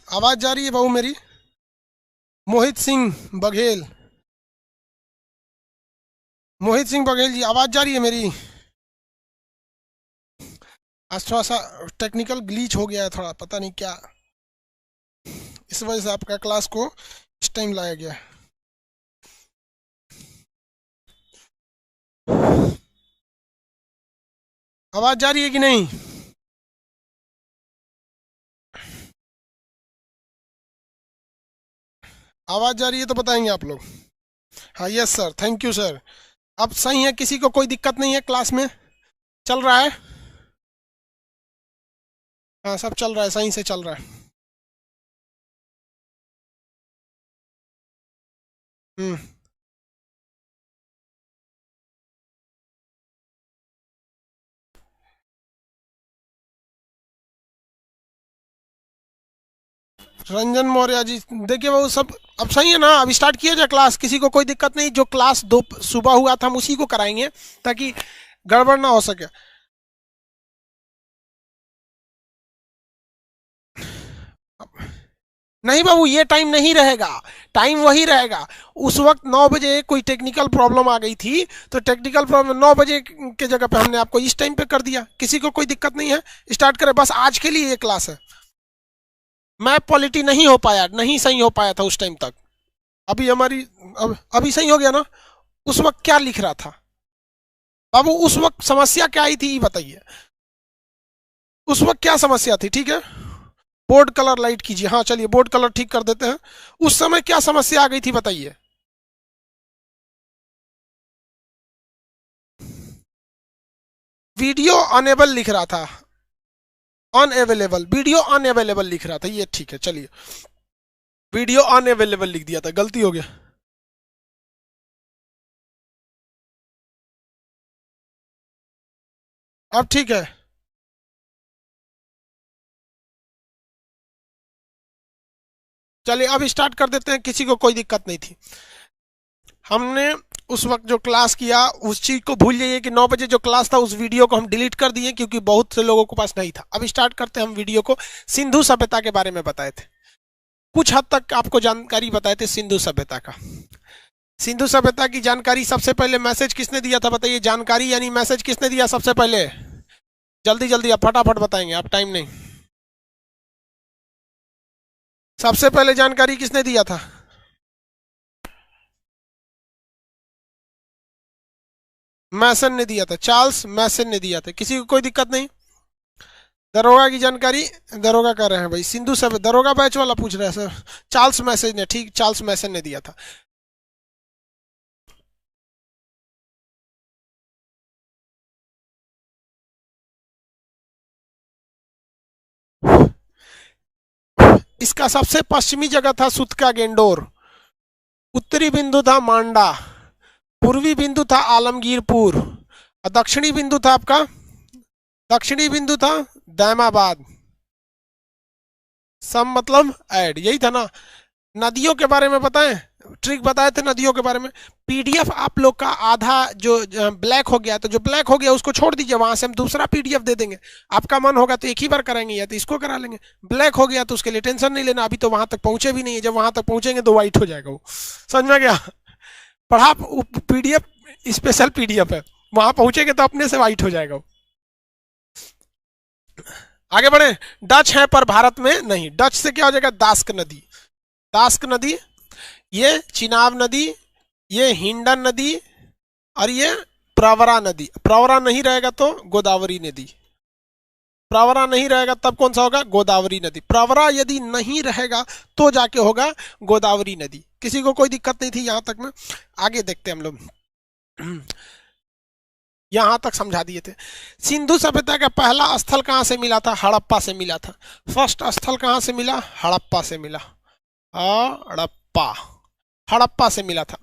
आवाज जा रही है बहू मेरी? मोहित सिंह बघेल, मोहित सिंह बघेल जी, आवाज जा रही है मेरी? आज थोड़ा सा टेक्निकल ग्लीच हो गया है, थोड़ा पता नहीं क्या, इस वजह से आपका क्लास को इस टाइम लाया गया है। आवाज जा रही है कि नहीं? आवाज जा रही है तो बताएंगे आप लोग। हाँ, yes sir, thank you sir. अब सही है, किसी को कोई दिक्कत नहीं है? क्लास में चल रहा है? हाँ, सब चल रहा है, सही से चल रहा है। हम्म। रंजन मौर्य जी, देखिए वो सब अब सही है ना? अब स्टार्ट किया जाए क्लास, किसी को कोई दिक्कत नहीं। जो क्लास दो सुबह हुआ था हम उसी को कराएंगे, ताकि गड़बड़ ना हो सके। नहीं बाबू, ये टाइम नहीं रहेगा, टाइम वही रहेगा। उस वक्त 9 बजे कोई टेक्निकल प्रॉब्लम आ गई थी, तो टेक्निकल प्रॉब्लम 9 बजे के जगह पे हमने आपको इस टाइम पे कर दिया। किसी को कोई दिक्कत नहीं है, स्टार्ट करें। बस आज के लिए ये क्लास है। मैप पॉलिटी नहीं हो पाया, नहीं सही हो पाया था उस टाइम तक। अभी हमारी अभी सही हो गया ना? उस वक्त क्या लिख रहा था बाबू? उस वक्त समस्या क्या आई थी ये बताइए। उस वक्त क्या समस्या थी? ठीक है, बोर्ड कलर लाइट कीजिए। हाँ चलिए, बोर्ड कलर ठीक कर देते हैं। उस समय क्या समस्या आ गई थी बताइए। वीडियो अनेबल लिख रहा था, अनअवेलेबल, वीडियो अनअवेलेबल लिख रहा था। ये ठीक है, चलिए, वीडियो अनअवेलेबल लिख दिया था, गलती हो गया। अब ठीक है। चलिए अब स्टार्ट कर देते हैं, किसी को कोई दिक्कत नहीं थी। हमने उस वक्त जो क्लास किया उस चीज को भूल जाइए कि 9 बजे जो क्लास था उस वीडियो को हम डिलीट कर दिए, क्योंकि बहुत से लोगों के पास नहीं था। अब स्टार्ट करते हैं हम वीडियो को। सिंधु सभ्यता के बारे में बताए थे, कुछ हद तक आपको जानकारी बताए थे सिंधु सभ्यता का। सिंधु सभ्यता की जानकारी सबसे पहले मैसेज किसने दिया था बताइए? जानकारी यानी मैसेज किसने दिया सबसे पहले? जल्दी जल्दी आप फटाफट बताएंगे, आप टाइम नहीं। सबसे पहले जानकारी किसने दिया था? मैसन ने दिया था, चार्ल्स मैसन ने दिया था। किसी को कोई दिक्कत नहीं? दरोगा की जानकारी, दरोगा कर रहे हैं भाई, सिंधु सब दरोगा बैच वाला पूछ रहा है सर। चार्ल्स मैसन ने, ठीक, चार्ल्स मैसन ने दिया था। इसका सबसे पश्चिमी जगह था सुतका गेंडोर, उत्तरी बिंदु था मांडा, पूर्वी बिंदु था आलमगीरपुर, और दक्षिणी बिंदु था आपका, दक्षिणी बिंदु था दैमाबाद। सम मतलब ऐड, यही था ना? नदियों के बारे में बताएं, ट्रिक बताए थे नदियों के बारे में। पीडीएफ आप लोग का आधा जो ब्लैक हो गया, तो जो ब्लैक हो गया उसको छोड़ दीजिए, वहां से हम दूसरा पीडीएफ दे देंगे। आपका मन होगा तो एक ही बार कराएंगे, या तो इसको करा लेंगे। ब्लैक हो गया तो उसके लिए टेंशन नहीं लेना, अभी तो वहां तक पहुंचे भी नहीं है। जब वहां तक पहुंचेंगे तो व्हाइट हो जाएगा वो, समझ में गया? पढ़ा पीडीएफ, स्पेशल पीडीएफ है, वहां पहुंचेंगे तो अपने से व्हाइट हो जाएगा वो। आगे बढ़े। डच है पर भारत में नहीं, डच से क्या हो जाएगा? दास्क नदी, दास्क नदी, ये चिनाब नदी, ये हिंडन नदी, और ये प्रवरा नदी। प्रवरा नहीं रहेगा तो गोदावरी नदी, प्रवरा नहीं रहेगा तब कौन सा होगा? गोदावरी नदी। प्रवरा यदि नहीं रहेगा तो जाके होगा गोदावरी नदी। किसी को कोई दिक्कत नहीं थी यहां तक में? आगे देखते हैं हम लोग। यहां तक समझा दिए थे। सिंधु सभ्यता का पहला स्थल कहां से मिला था? हड़प्पा से मिला था। फर्स्ट स्थल कहां से मिला? हड़प्पा से मिला। हड़प्पा, हड़प्पा से मिला था।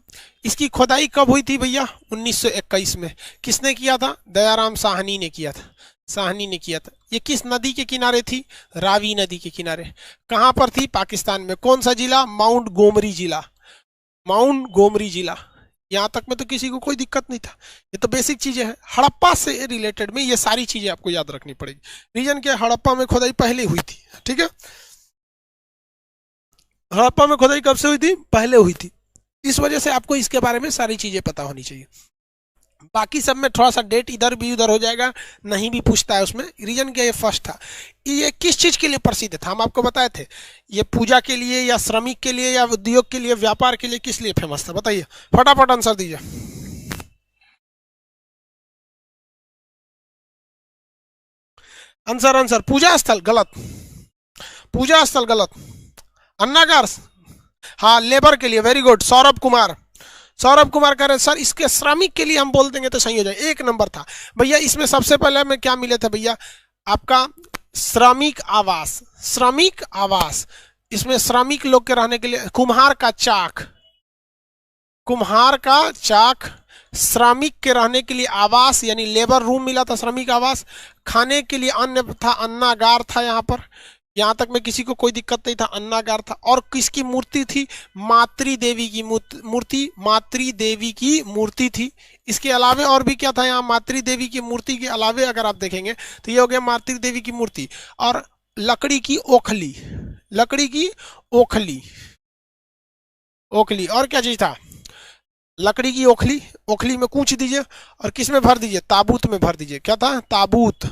इसकी खुदाई कब हुई थी भैया? 1921 में। किसने किया था? दयाराम साहनी ने किया था, साहनी ने किया था। ये किस नदी के किनारे थी? रावी नदी के किनारे। कहां पर थी? पाकिस्तान में। कौन सा जिला? माउंट गोमरी जिला, माउंट गोमरी जिला। यहां तक में तो किसी को कोई दिक्कत नहीं था। ये तो बेसिक चीजें हैं, हड़प्पा से रिलेटेड में ये सारी चीजें आपको याद रखनी पड़ेगी। रीजन क्या? हड़प्पा में खुदाई पहले हुई थी, ठीक है। हड़प्पा में खुदाई कब से हुई थी? पहले हुई थी। इस वजह से आपको इसके बारे में सारी चीजें पता होनी चाहिए। बाकी सब में थोड़ा सा डेट इधर भी उधर हो जाएगा, नहीं भी पूछता है उसमें। रीजन क्या, ये फर्स्ट था। ये किस चीज के लिए प्रसिद्ध था, हम आपको बताए थे। ये पूजा के लिए या श्रमिक के लिए या उद्योग के लिए, व्यापार के लिए, किस लिए फेमस था बताइए, फटाफट आंसर दीजिए। आंसर आंसर, पूजा स्थल गलत, पूजा स्थल गलत, अन्नागार, हाँ लेबर के लिए, वेरी गुड सौरभ कुमार। सौरभ कुमार कह रहे सर इसके श्रमिक के लिए हम बोल देंगे तो सही हो जाए, एक नंबर था भैया। इसमें सबसे पहले हमें क्या मिले थे भैया, आपका श्रमिक आवास, श्रमिक आवास। इसमें श्रमिक लोग के रहने के लिए कुम्हार का चाक, कुम्हार का चाक, श्रमिक के रहने के लिए आवास यानी लेबर रूम मिला था, श्रमिक आवास। खाने के लिए अन्न था, अन्नागार था यहाँ पर, यहाँ तक में किसी को कोई दिक्कत नहीं था, अन्नागार था। और किसकी मूर्ति थी, मातृ देवी की मूर्ति, मातृ देवी की मूर्ति थी। इसके अलावे और भी क्या था यहाँ, मातृ देवी की मूर्ति के अलावे अगर आप देखेंगे तो ये हो गया मातृ देवी की मूर्ति। और लकड़ी की ओखली, लकड़ी की ओखली, ओखली। और क्या चीज था, लकड़ी की ओखली, ओखली में कूच दीजिए और किस में भर दीजिए, ताबूत में भर दीजिए। क्या था, ताबूत,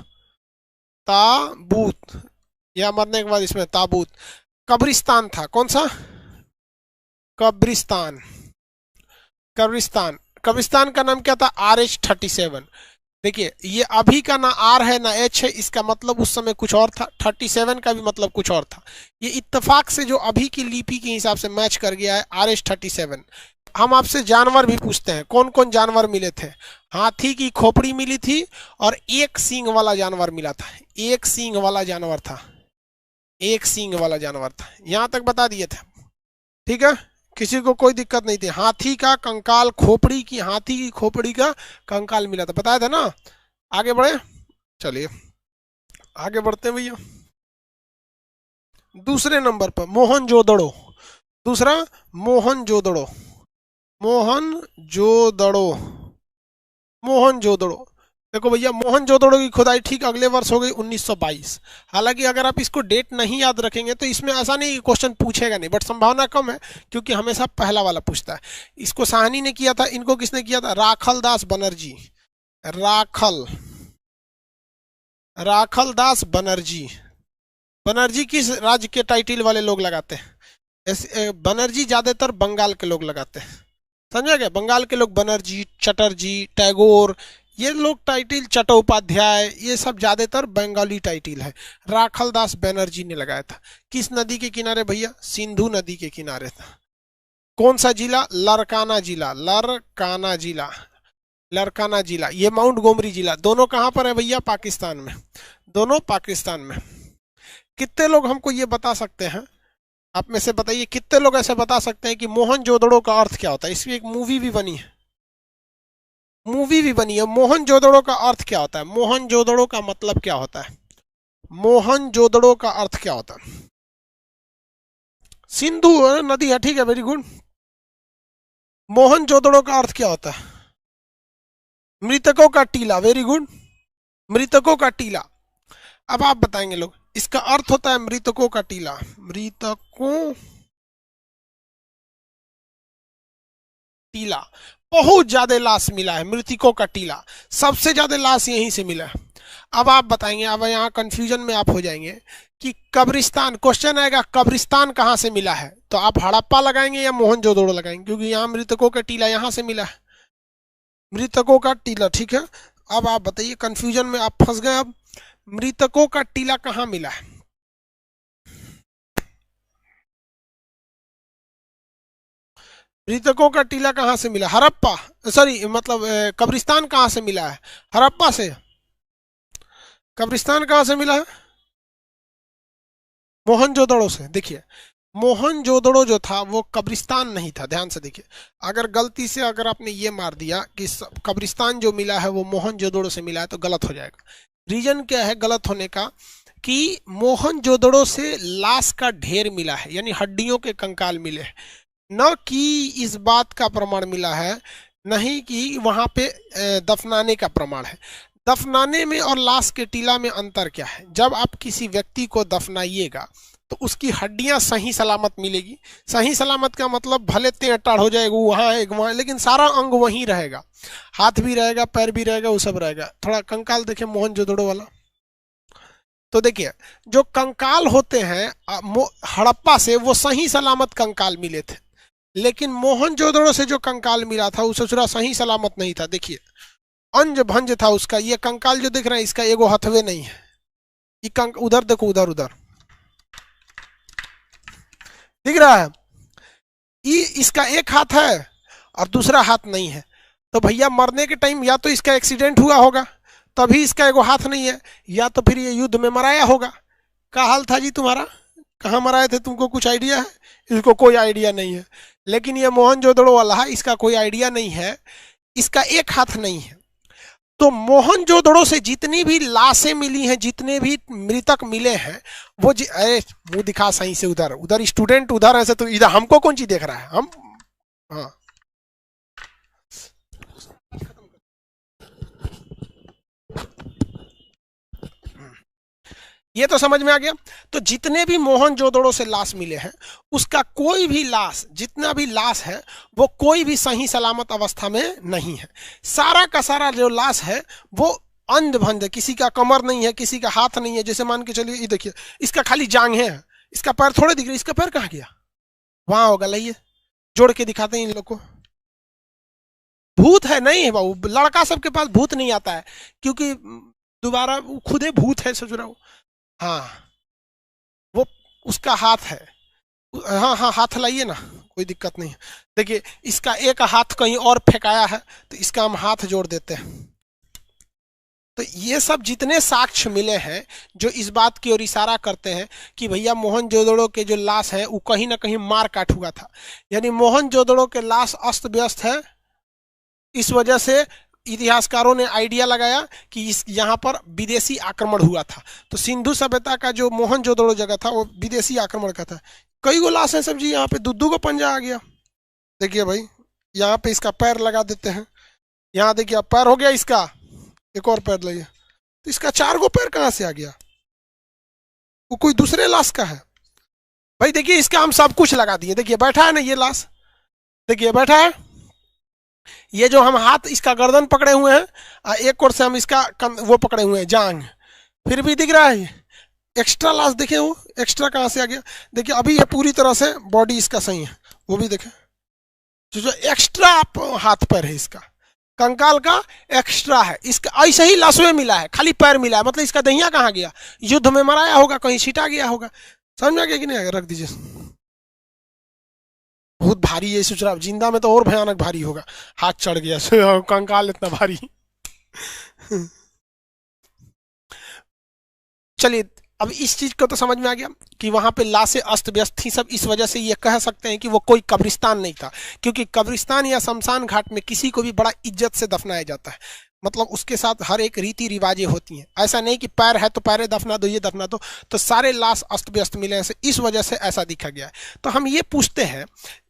ताबूत, या मरने के बाद इसमें ताबूत। कब्रिस्तान था, कौन सा, कब्रिस्तान, कब्रिस्तान। कब्रिस्तान का नाम क्या था, RH-37। देखिए ये अभी का ना आर है ना एच है, इसका मतलब उस समय कुछ और था। 37 का भी मतलब कुछ और था। ये इत्तेफाक से जो अभी की लिपि के हिसाब से मैच कर गया है, RH-37। हम आपसे जानवर भी पूछते हैं, कौन कौन जानवर मिले थे। हाथी की खोपड़ी मिली थी और एक सींग वाला जानवर मिला था, एक सींग वाला जानवर था, एक सींग वाला जानवर था। यहां तक बता दिए थे, ठीक है, किसी को कोई दिक्कत नहीं थी। हाथी का कंकाल, खोपड़ी की, हाथी की खोपड़ी का कंकाल मिला था, बताया था ना। आगे बढ़े, चलिए आगे बढ़ते हैं भैया। दूसरे नंबर पर मोहनजोदड़ो, दूसरा मोहनजोदड़ो, मोहनजोदड़ो, मोहनजोदड़ो। देखो भैया मोहनजोदड़ो की खुदाई ठीक अगले वर्ष हो गई 1922। हालांकि अगर आप इसको डेट नहीं याद रखेंगे तो इसमें ऐसा नहीं क्वेश्चन पूछेगा नहीं, बट संभावना कम है क्योंकि हमेशा पहला वाला पूछता है। इसको साहनी ने किया था, इनको किसने किया था, राखल दास बनर्जी, राखल, राखल दास बनर्जी। बनर्जी किस राज्य के टाइटिल वाले लोग लगाते हैं, बनर्जी ज्यादातर बंगाल के लोग लगाते हैं, समझा गया। बंगाल के लोग बनर्जी, चटर्जी, टैगोर, ये लोग टाइटिल, चट्टोपाध्याय, ये सब ज्यादातर बंगाली टाइटिल है। राखल दास बनर्जी ने लगाया था। किस नदी के किनारे भैया, सिंधु नदी के किनारे था। कौन सा जिला, लरकाना जिला, लरकाना जिला, लरकाना जिला। ये माउंट गोमरी जिला, दोनों कहां पर है भैया, पाकिस्तान में, दोनों पाकिस्तान में। कितने लोग हमको ये बता सकते हैं, आप में से बताइए कितने लोग ऐसे बता सकते हैं कि मोहनजोदड़ो का अर्थ क्या होता है। इसकी एक मूवी भी बनी है, मूवी भी बनी है। मोहनजोदड़ो का अर्थ क्या होता है, मोहनजोदड़ो का मतलब क्या होता है, मोहनजोदड़ो का अर्थ क्या होता है। सिंधु नदी है, ठीक है, वेरी गुड। मोहनजोदड़ो का अर्थ क्या होता है, मृतकों का टीला, वेरी गुड, मृतकों का टीला। अब आप बताएंगे लोग, इसका अर्थ होता है मृतकों का टीला, मृतकों टीला। बहुत ज्यादा लाश मिला है, मृतकों का टीला, सबसे ज्यादा लाश यहीं से मिला है। अब आप बताएंगे, अब यहाँ कंफ्यूजन में आप हो जाएंगे कि कब्रिस्तान, क्वेश्चन आएगा कब्रिस्तान कहाँ से मिला है, तो आप हड़प्पा लगाएंगे या मोहनजोदड़ो लगाएंगे, क्योंकि यहाँ मृतकों का टीला यहाँ से मिला है, मृतकों का टीला, ठीक है। अब आप बताइए, कंफ्यूजन में आप फंस गए। अब मृतकों का टीला कहाँ मिला है, मृतकों का टीला कहाँ से मिला, हड़प्पा, सॉरी मतलब कब्रिस्तान कहाँ से मिला है, हड़प्पा से। कब्रिस्तान कहाँ से मिला है, मोहनजोदड़ो से। देखिए मोहनजोदड़ो जो था वो कब्रिस्तान नहीं था, ध्यान से देखिए। अगर गलती से अगर आपने ये मार दिया कि कब्रिस्तान जो मिला है वो मोहनजोदड़ो से मिला है तो गलत हो जाएगा। रीजन क्या है गलत होने का, कि मोहनजोदड़ो से लाश का ढेर मिला है, यानी हड्डियों के कंकाल मिले हैं, न कि इस बात का प्रमाण मिला है, नहीं कि वहां पे दफनाने का प्रमाण है। दफनाने में और लाश के टीला में अंतर क्या है, जब आप किसी व्यक्ति को दफनाइएगा तो उसकी हड्डियां सही सलामत मिलेगी। सही सलामत का मतलब भले टेढ़ हो जाएगा, वहाँ एक वहाँ, लेकिन सारा अंग वहीं रहेगा, हाथ भी रहेगा, पैर भी रहेगा, वो सब रहेगा। थोड़ा कंकाल देखें मोहनजोदड़ो वाला। तो देखिए जो कंकाल होते हैं हड़प्पा से, वो सही सलामत कंकाल मिले थे, लेकिन मोहनजोदड़ो से जो कंकाल मिला था वो ससुरा सही सलामत नहीं था। देखिए अंज भंज था उसका। ये कंकाल जो दिख रहा है इसका एगो हथवे नहीं है। ये उधर देखो, उधर उधर दिख रहा है, ये इसका एक हाथ है और दूसरा हाथ नहीं है। तो भैया मरने के टाइम या तो इसका एक्सीडेंट हुआ होगा तभी इसका एगो हाथ नहीं है, या तो फिर ये युद्ध में मराया होगा। क्या हाल था जी तुम्हारा, कहाँ मराए थे, तुमको कुछ आइडिया है? इसको कोई आइडिया नहीं है। लेकिन ये मोहनजोदड़ो वाला है, इसका कोई आइडिया नहीं है, इसका एक हाथ नहीं है। तो मोहनजोदड़ो से जितनी भी लाशें मिली हैं, जितने भी मृतक मिले हैं, वो अरे मुंह दिखा सही से, उधर उधर स्टूडेंट उधर ऐसे, तो इधर हमको कौन चीज देख रहा है? हम हाँ ये तो समझ में आ गया। तो जितने भी मोहनजोदड़ो से लाश मिले हैं, उसका कोई भी लाश, जितना भी लाश है, वो कोई भी सही सलामत अवस्था में नहीं है। सारा का सारा जो लाश है वो अंध भंध है, किसी का कमर नहीं है, किसी का हाथ नहीं है। जैसे मान के चलिए, ये देखिए इसका खाली जांघें हैं, इसका पैर थोड़े दिख रहे, इसका पैर कहाँ गया? वहां होगा, लाइए जोड़ के दिखाते हैं इन लोग को। भूत है नहीं है बाबू, लड़का सबके पास भूत नहीं आता है, क्योंकि दोबारा खुदे भूत है ससुरा। हाँ वो उसका हाथ है। हाँ हाँ हाथ लाइए ना, कोई दिक्कत नहीं है। देखिए इसका एक हाथ कहीं और फेंकाया है, तो इसका हम हाथ जोड़ देते हैं। तो ये सब जितने साक्ष्य मिले हैं जो इस बात की ओर इशारा करते हैं कि भैया मोहनजोदड़ो के जो लाश है वो कहीं ना कहीं मार काट हुआ था। यानी मोहनजोदड़ो के लाश अस्त व्यस्त है, इस वजह से इतिहासकारों ने आइडिया लगाया कि इस यहाँ पर विदेशी आक्रमण हुआ था। तो सिंधु सभ्यता का जो मोहनजोदड़ो जगह था वो विदेशी आक्रमण का था। कई गो लाश है सब जी, यहाँ पे दुद्दू को पंजा आ गया। देखिए भाई यहाँ पे इसका पैर लगा देते हैं, यहाँ देखिए पैर हो गया इसका, एक और पैर लगे, तो इसका 4 गो पैर कहाँ से आ गया? वो कोई दूसरे लाश का है भाई। देखिए इसका हम सब कुछ लगा दिए। देखिए बैठा है ना ये लाश, देखिए बैठा है। ये जो हम हाथ इसका गर्दन पकड़े हुए हैं, एक ओर से हम इसका वो पकड़े हुए हैं जांग, फिर भी दिख रहा है। एक्स्ट्रा लाश देखे, वो एक्स्ट्रा कहाँ से आ गया? देखिए अभी ये पूरी तरह से बॉडी इसका सही है, वो भी देखे जो एक्स्ट्रा हाथ पैर है इसका, कंकाल का एक्स्ट्रा है इसका। ऐसे ही लाशों मिला है, खाली पैर मिला है, मतलब इसका दहिया कहाँ गया? युद्ध में मराया होगा, कहीं छिटा गया होगा। समझ में आ गया कि नहीं? रख दीजिए। बहुत भारी है सोच रहा, जिंदा में तो और भयानक भारी होगा। हाथ चढ़ गया कंकाल इतना भारी। चलिए अब इस चीज को तो समझ में आ गया कि वहां पे लाशें अस्त व्यस्त थी सब। इस वजह से ये कह सकते हैं कि वो कोई कब्रिस्तान नहीं था, क्योंकि कब्रिस्तान या शमशान घाट में किसी को भी बड़ा इज्जत से दफनाया जाता है, मतलब उसके साथ हर एक रीति रिवाजें होती हैं। ऐसा नहीं कि पैर है तो पैरे दफना दो, ये दफना दो। तो सारे लाश अस्त व्यस्त मिले हैं, इस वजह से ऐसा दिखा गया है। तो हम ये पूछते हैं,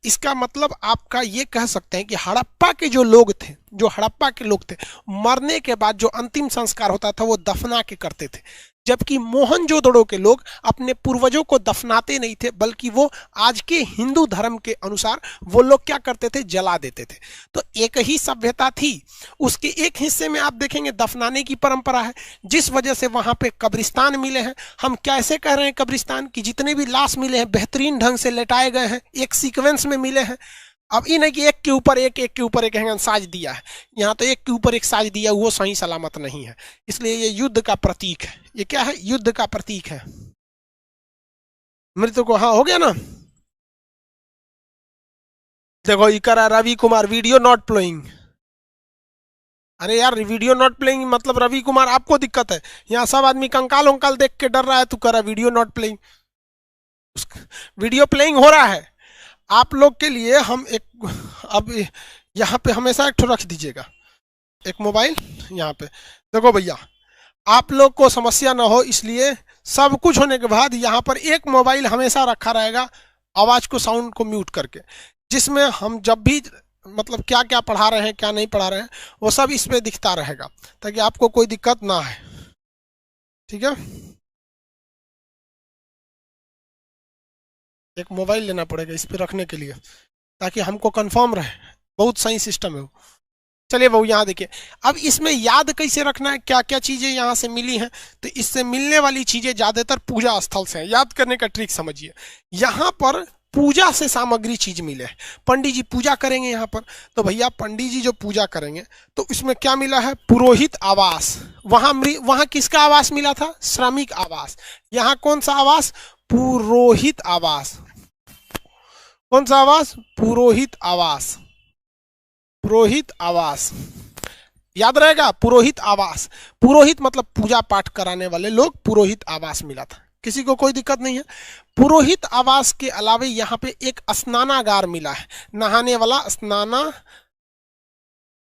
इसका मतलब आपका ये कह सकते हैं कि हड़प्पा के जो लोग थे, जो हड़प्पा के लोग थे, मरने के बाद जो अंतिम संस्कार होता था वो दफना के करते थे, जबकि मोहनजोदड़ो के लोग अपने पूर्वजों को दफनाते नहीं थे, बल्कि वो आज के हिंदू धर्म के अनुसार वो लोग क्या करते थे? जला देते थे। तो एक ही सभ्यता थी, उसके एक हिस्से में आप देखेंगे दफनाने की परंपरा है, जिस वजह से वहां पे कब्रिस्तान मिले हैं। हम कैसे कह रहे हैं कब्रिस्तान? कि जितने भी लाश मिले हैं बेहतरीन ढंग से लेटाए गए हैं, एक सीक्वेंस में मिले हैं। अब ये नहीं कि एक के ऊपर एक, एक के ऊपर एक साज दिया है, यहाँ तो एक के ऊपर एक साज दिया, वो सही सलामत नहीं है। इसलिए ये युद्ध का प्रतीक है। ये क्या है? युद्ध का प्रतीक है। मृत्यु को हाँ हो गया ना। देखो ये करा Ravi Kumar video not playing. अरे यार वीडियो नॉट प्लेइंग मतलब रवि कुमार आपको दिक्कत है, यहाँ सब आदमी कंकाल उंकाल देख के डर रहा है, तू करा video not playing. Video playing हो रहा है आप लोग के लिए। हम एक अब यहाँ पे हमेशा एक ठो रख दीजिएगा, एक मोबाइल यहाँ पे। देखो भैया आप लोग को समस्या ना हो, इसलिए सब कुछ होने के बाद यहाँ पर एक मोबाइल हमेशा रखा रहेगा, आवाज को, साउंड को म्यूट करके, जिसमें हम जब भी मतलब क्या क्या पढ़ा रहे हैं क्या नहीं पढ़ा रहे हैं वो सब इसमें दिखता रहेगा, ताकि आपको कोई दिक्कत ना है। ठीक है। एक मोबाइल लेना पड़ेगा इस पे रखने के लिए, ताकि हमको कंफर्म रहे। बहुत सही सिस्टम है वो। चलिए बहू यहाँ देखिए, अब इसमें याद कैसे रखना है, क्या क्या चीजें यहाँ से मिली हैं। तो इससे मिलने वाली चीजें ज्यादातर पूजा स्थल से हैं। याद करने का ट्रिक समझिए, यहाँ पर पूजा से सामग्री चीज मिले। पंडित जी पूजा करेंगे यहाँ पर, तो भैया पंडित जी जो पूजा करेंगे तो इसमें क्या मिला है, पुरोहित आवास। वहां किसका आवास मिला था, श्रमिक आवास। यहाँ कौन सा आवास, पुरोहित आवास। कौन सा आवास, पुरोहित आवास। पुरोहित आवास याद रहेगा, पुरोहित आवास। पुरोहित मतलब पूजा पाठ कराने वाले लोग, पुरोहित आवास मिला था। किसी को कोई दिक्कत नहीं है। पुरोहित आवास के अलावा यहाँ पे एक स्नानागार मिला है, नहाने वाला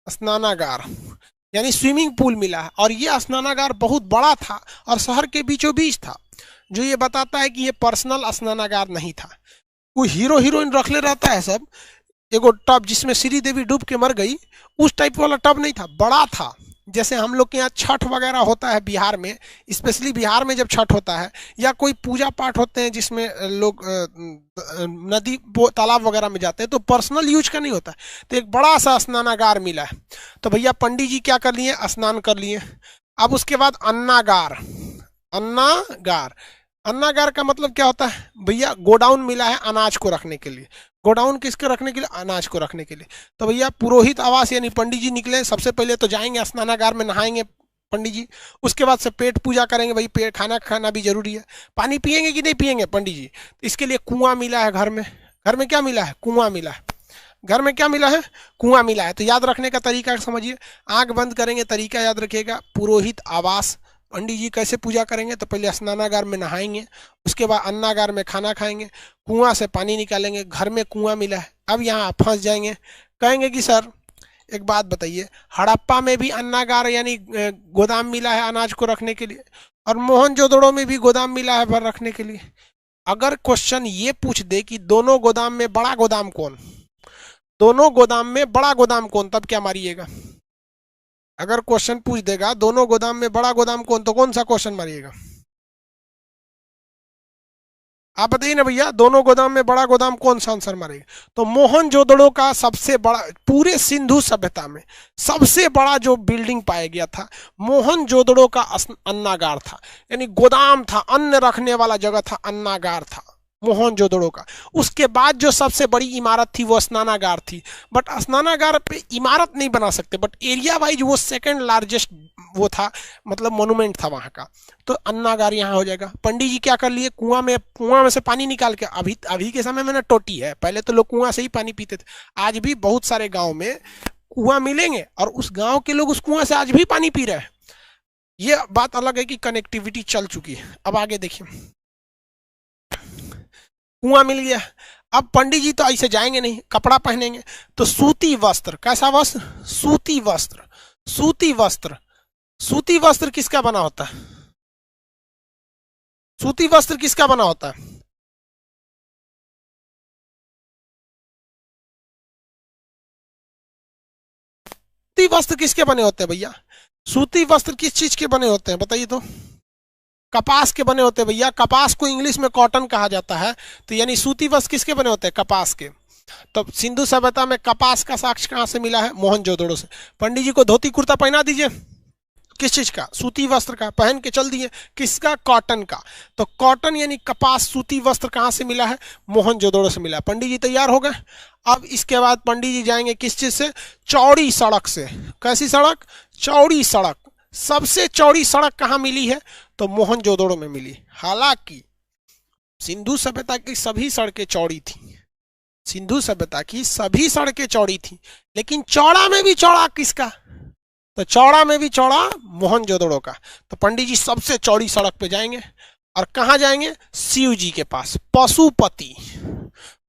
स्नानागार यानी स्विमिंग पूल मिला है। और ये स्नानागार बहुत बड़ा था और शहर के बीचों बीच था, जो ये बताता है कि ये पर्सनल स्नानागार नहीं था। कोई हीरो हीरोइन रख ले रहता है सब, एगो टब जिसमें श्री देवी डूब के मर गई, उस टाइप वाला टब नहीं था, बड़ा था। जैसे हम लोग के यहाँ छठ वगैरह होता है बिहार में, स्पेशली बिहार में जब छठ होता है या कोई पूजा पाठ होते हैं जिसमें लोग नदी तालाब वगैरह में जाते हैं, तो पर्सनल यूज का नहीं होता है। तो एक बड़ा सा स्नानागार मिला है। तो भैया पंडित जी क्या कर लिए, स्नान कर लिए। अब उसके बाद अन्नागार। अन्नागार, अन्नागार का मतलब क्या होता है भैया, गोडाउन मिला है अनाज को रखने के लिए। गोडाउन किसके रखने के लिए, अनाज को रखने के लिए। तो भैया पुरोहित आवास यानी पंडित जी निकले, सबसे पहले तो जाएंगे स्नानागार में, नहाएंगे पंडित जी। उसके बाद से पेट पूजा करेंगे, भाई पेट खाना खाना भी जरूरी है। पानी पियेंगे कि नहीं पियेंगे पंडित जी, इसके लिए कुआं मिला है घर में। घर में क्या मिला है, कुआं मिला है। घर में क्या मिला है, कुआं मिला है। तो याद रखने का तरीका समझिए, आंख बंद करेंगे, तरीका याद रखिएगा। पुरोहित आवास, पंडित जी कैसे पूजा करेंगे, तो पहले स्नानागार में नहाएंगे, उसके बाद अन्नागार में खाना खाएंगे, कुआं से पानी निकालेंगे, घर में कुआं मिला है। अब यहाँ फंस जाएंगे, कहेंगे कि सर एक बात बताइए, हड़प्पा में भी अन्नागार यानी गोदाम मिला है अनाज को रखने के लिए, और मोहनजोदड़ो में भी गोदाम मिला है भर रखने के लिए। अगर क्वेश्चन ये पूछ दे कि दोनों गोदाम में बड़ा गोदाम कौन, दोनों गोदाम में बड़ा गोदाम कौन, तब क्या मारिएगा। अगर क्वेश्चन पूछ देगा दोनों गोदाम में बड़ा गोदाम कौन, तो कौन सा क्वेश्चन मारिएगा, आप बताइए ना भैया। दोनों गोदाम में बड़ा गोदाम कौन सा आंसर मारेगा। तो मोहनजोदड़ो का सबसे बड़ा, पूरे सिंधु सभ्यता में सबसे बड़ा जो बिल्डिंग पाया गया था, मोहनजोदड़ो का अन्नागार था, यानी गोदाम था, अन्न रखने वाला जगह था, अन्नागार था मोहनजोदड़ो का। उसके बाद जो सबसे बड़ी इमारत थी वो स्नानागार थी। बट स्नानागार पे इमारत नहीं बना सकते, बट एरिया वाइज वो सेकंड लार्जेस्ट वो था, मतलब मोन्यूमेंट था वहां का। तो अन्नागार यहाँ हो जाएगा। पंडित जी क्या कर लिए, कुआं में से पानी निकाल के, अभी के समय में ना टोटी है, पहले तो लोग कुआं से ही पानी पीते थे। आज भी बहुत सारे गाँव में कुआं मिलेंगे और उस गाँव के लोग उस कुआं से आज भी पानी पी रहे हैं। ये बात अलग है कि कनेक्टिविटी चल चुकी है। अब आगे देखिए, कुआं मिल गया। अब पंडित जी तो ऐसे जाएंगे नहीं, कपड़ा पहनेंगे। तो सूती वस्त्र, कैसा वस्त्र, सूती वस्त्र। सूती वस्त्र, सूती वस्त्र किसका बना होता है, सूती वस्त्र किसका बना होता है, सूती वस्त्र किसके बने होते हैं भैया, सूती वस्त्र किस चीज के बने होते हैं बताइए तो। कपास के बने होते हैं भैया। कपास को इंग्लिश में कॉटन कहा जाता है। तो यानी सूती वस्त्र किसके बने होते हैं, कपास के। तो सिंधु सभ्यता में कपास का साक्ष्य कहां से मिला है, मोहनजोदड़ो से। पंडित जी को धोती कुर्ता पहना दीजिए, किस चीज का, सूती वस्त्र का, पहन के चल दिए, किसका, कॉटन का। तो कॉटन यानी कपास, सूती वस्त्र कहां से मिला है, मोहनजोदड़ो से मिला। पंडित जी तैयार हो गए। अब इसके बाद पंडित जी जाएंगे किस चीज से, चौड़ी सड़क से। कैसी सड़क, चौड़ी सड़क। सबसे चौड़ी सड़क कहां मिली है, तो मोहनजोदड़ो में मिली। हालांकि सिंधु सभ्यता की सभी सड़कें चौड़ी थी, सिंधु सभ्यता की सभी सड़कें चौड़ी थी, लेकिन चौड़ा में भी चौड़ा किसका, तो चौड़ा में भी चौड़ा मोहनजोदड़ो का। तो पंडित जी सबसे चौड़ी सड़क पे जाएंगे और कहां जाएंगे, शिव जी के पास। पशुपति,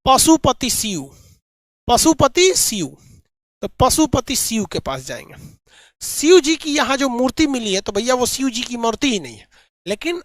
पशुपति शिव, पशुपति शिव। तो पशुपति शिव के पास जाएंगे। शिव जी की यहाँ जो मूर्ति मिली है, तो भैया वो शिव जी की मूर्ति ही नहीं है, लेकिन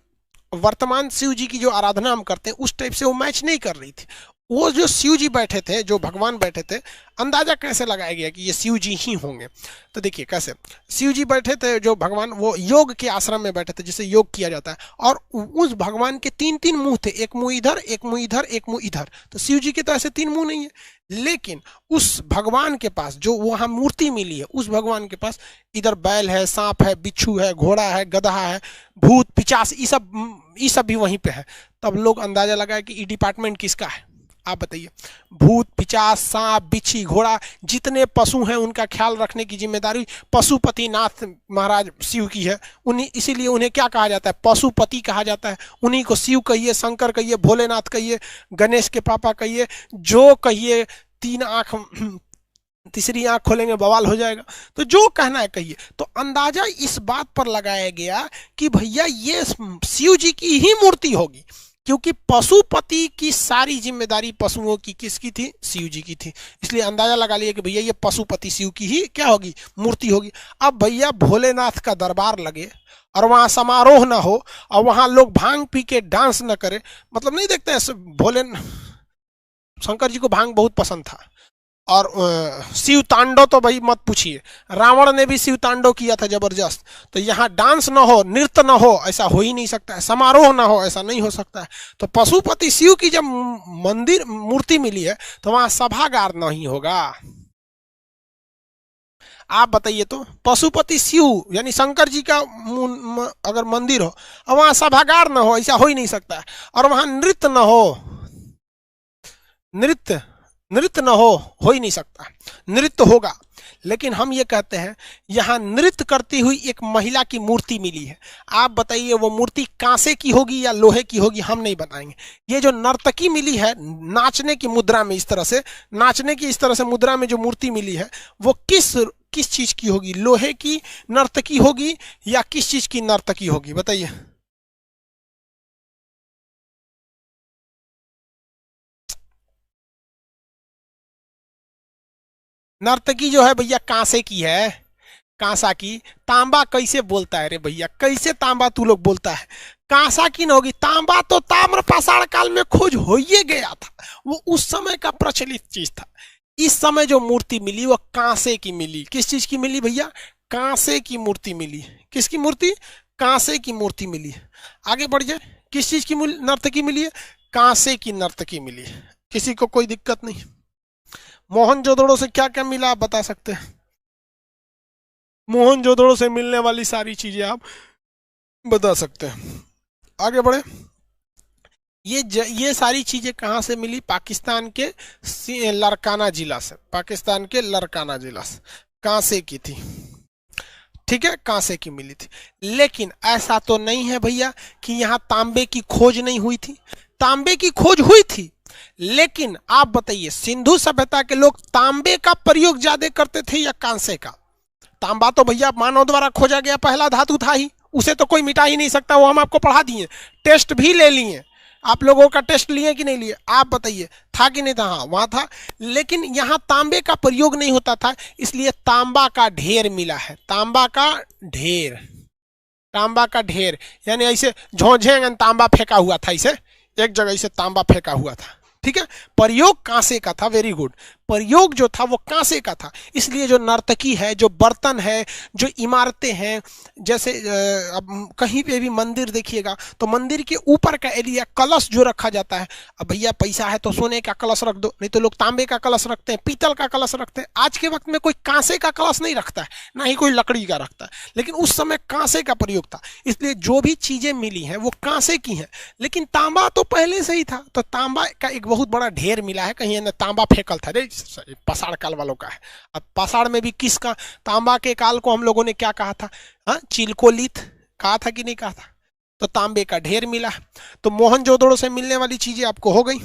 वर्तमान शिव जी की जो आराधना हम करते हैं उस टाइप से वो मैच नहीं कर रही थी। वो जो शिव जी बैठे थे, जो भगवान बैठे थे, अंदाजा कैसे लगाया गया कि ये शिव जी ही होंगे? तो देखिए कैसे, शिव जी बैठे थे जो भगवान, वो योग के आश्रम में बैठे थे जिसे योग किया जाता है, और उस भगवान के तीन तीन मुंह थे, एक मुंह इधर, एक मुंह इधर, एक मुंह इधर। तो शिव जी के तो ऐसे तीन मुंह नहीं है, लेकिन उस भगवान के पास जो वहां मूर्ति मिली है, उस भगवान के पास इधर बैल है, सांप है, बिच्छू है, घोड़ा है, गधा है, भूत पिचास, ये सब भी वहीं पे है। तब लोग अंदाजा लगाए कि ये डिपार्टमेंट किसका है? आप बताइए। भूत पिचास, सांप, बिच्छी, घोड़ा, जितने पशु हैं उनका ख्याल रखने की जिम्मेदारी पशुपतिनाथ महाराज शिव की है। उन्हीं, इसीलिए उन्हें क्या कहा जाता है? पशुपति कहा जाता है। उन्हीं को शिव कहिए, शंकर कहिए, भोलेनाथ कहिए, गणेश के पापा कहिए, जो कहिए। तीन आंख, तीसरी आंख खोलेंगे बवाल हो जाएगा। तो जो कहना है कहिए। तो अंदाजा इस बात पर लगाया गया कि भैया ये शिव जी की ही मूर्ति होगी, क्योंकि पशुपति की सारी जिम्मेदारी पशुओं की किसकी थी? शिव जी की थी। इसलिए अंदाजा लगा लिया कि भैया ये पशुपति शिव की ही क्या होगी? मूर्ति होगी। अब भैया भोलेनाथ का दरबार लगे और वहां समारोह ना हो और वहां लोग भांग पी के डांस न करे, मतलब नहीं देखते हैं भोले शंकर जी को भांग बहुत पसंद था। और शिव तांडव तो भाई मत पूछिए, रावण ने भी शिव तांडव किया था जबरदस्त। तो यहाँ डांस ना हो, नृत्य ना हो, ऐसा हो ही नहीं सकता है। समारोह ना हो, ऐसा नहीं हो सकता है। तो पशुपति शिव की जब मंदिर मूर्ति मिली है तो वहां सभागार नहीं होगा। आप बताइए तो, पशुपति शिव यानी शंकर जी का अगर मंदिर हो और वहां सभागार ना हो, ऐसा हो ही नहीं सकता है। और वहां नृत्य ना हो, नृत्य नृत्य न हो ही नहीं सकता। नृत्य होगा, लेकिन हम ये कहते हैं यहाँ नृत्य करती हुई एक महिला की मूर्ति मिली है। आप बताइए वो मूर्ति कांसे की होगी या लोहे की होगी? हम नहीं बताएंगे। ये जो नर्तकी मिली है नाचने की मुद्रा में, इस तरह से नाचने की, इस तरह से मुद्रा में जो मूर्ति मिली है, वो किस चीज की होगी? लोहे की नर्तकी होगी या किस चीज की नर्तकी होगी? बताइए। नर्तकी जो है भैया कांसे की है, कांसा की। तांबा कैसे बोलता है रे भैया? कैसे तांबा तू लोग बोलता है? कांसा की न होगी। तांबा तो ताम्र पाषाण काल में खोज हो ही गया था, वो उस समय का प्रचलित चीज था। इस समय जो मूर्ति मिली वो कांसे की मिली। किस चीज की मिली भैया? कांसे की मूर्ति मिली। किसकी मूर्ति? कांसे की मूर्ति मिली। आगे बढ़ जाए। किस चीज की नर्तकी मिली है? कांसे की नर्तकी मिली है। किसी को कोई दिक्कत नहीं? मोहनजोदड़ो से क्या क्या मिला आप बता सकते हैं? मोहनजोदड़ो से मिलने वाली सारी चीजें आप बता सकते हैं। आगे बढ़े। ये सारी चीजें कहां से मिली? पाकिस्तान के लरकाना जिला से। पाकिस्तान के लरकाना जिला से कांसे की थी। ठीक है, कांसे की मिली थी। लेकिन ऐसा तो नहीं है भैया कि यहाँ तांबे की खोज नहीं हुई थी। तांबे की खोज हुई थी, लेकिन आप बताइए सिंधु सभ्यता के लोग तांबे का प्रयोग ज्यादा करते थे या कांसे का? तांबा तो भैया मानव द्वारा खोजा गया पहला धातु था ही, उसे तो कोई मिटा ही नहीं सकता। वो हम आपको पढ़ा दिए, टेस्ट भी ले लिए। आप लोगों का टेस्ट लिए कि नहीं लिए? आप बताइए, था कि नहीं था? हाँ, वहां था। लेकिन यहाँ तांबे का प्रयोग नहीं होता था, इसलिए तांबा का ढेर मिला है। तांबा का ढेर, तांबा का ढेर यानी ऐसे झोंझेंगन तांबा फेंका हुआ था, इसे एक जगह से तांबा फेंका हुआ था। ठीक है, प्रयोग कांसे का था। Very good. प्रयोग जो था वो कांसे का था, इसलिए जो नर्तकी है, जो बर्तन है, जो इमारतें हैं, जैसे अब कहीं पे भी मंदिर देखिएगा तो मंदिर के ऊपर का एरिया, कलश जो रखा जाता है, अब भैया पैसा है तो सोने का कलश रख दो, नहीं तो लोग तांबे का कलश रखते हैं, पीतल का कलश रखते हैं। आज के वक्त में कोई कांसे का कलश नहीं रखता है, ना ही कोई लकड़ी का रखता है, लेकिन उस समय कांसे का प्रयोग था। इसलिए जो भी चीजें मिली हैं वो कांसे की हैं। लेकिन तांबा तो पहले से ही था, तो तांबा का एक बहुत बड़ा ढेर मिला है। कहीं तांबा फेंकल था रे, पाषाण काल वालों का है। अब पाषाण में भी किसका? तांबा के काल को हम लोगों ने क्या कहा था? हाँ, चिलकोलिथ कहा था कि नहीं कहा था? तो तांबे का ढेर मिला। तो मोहनजोदड़ो से मिलने वाली चीजें आपको हो गई।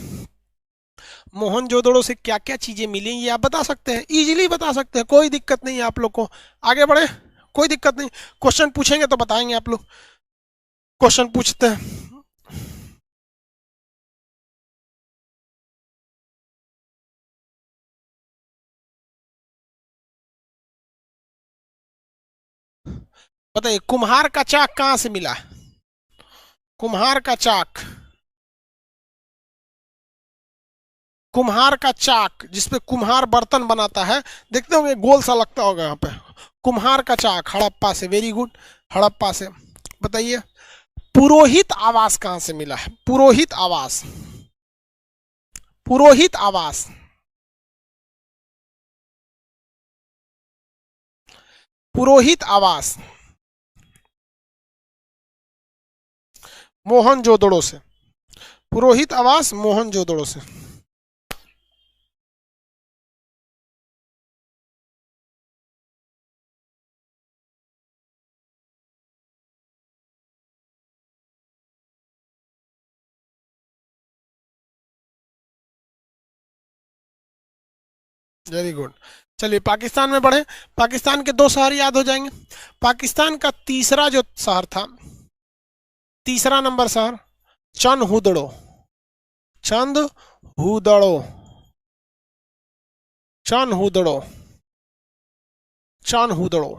मोहनजोदड़ो से क्या क्या चीजें मिली ये आप बता सकते हैं, इजीली बता सकते हैं, कोई दिक्कत नहीं है आप लोग को। आगे बढ़े, कोई दिक्कत नहीं। क्वेश्चन पूछेंगे तो बताएंगे आप लोग। क्वेश्चन पूछते हैं। बताइए, कुम्हार का चाक कहां से मिला? कुम्हार का चाक कुम्हार का चाक, जिसपे कुम्हार बर्तन बनाता है, देखते होंगे गोल सा लगता होगा यहाँ पे, कुम्हार का चाक, हड़प्पा से। वेरी गुड, हड़प्पा से। बताइए पुरोहित आवास कहां से मिला है? पुरोहित आवास, पुरोहित आवास, पुरोहित आवास मोहनजोदड़ो से। पुरोहित आवास मोहनजोदड़ो से। Very good. चलिए पाकिस्तान में बढ़े। पाकिस्तान के दो शहर याद हो जाएंगे। पाकिस्तान का तीसरा जो शहर था, तीसरा नंबर शहर, चंदहुदड़ो। चंदहुदड़ो, चंदहुदड़ो, चंदहुदड़ो।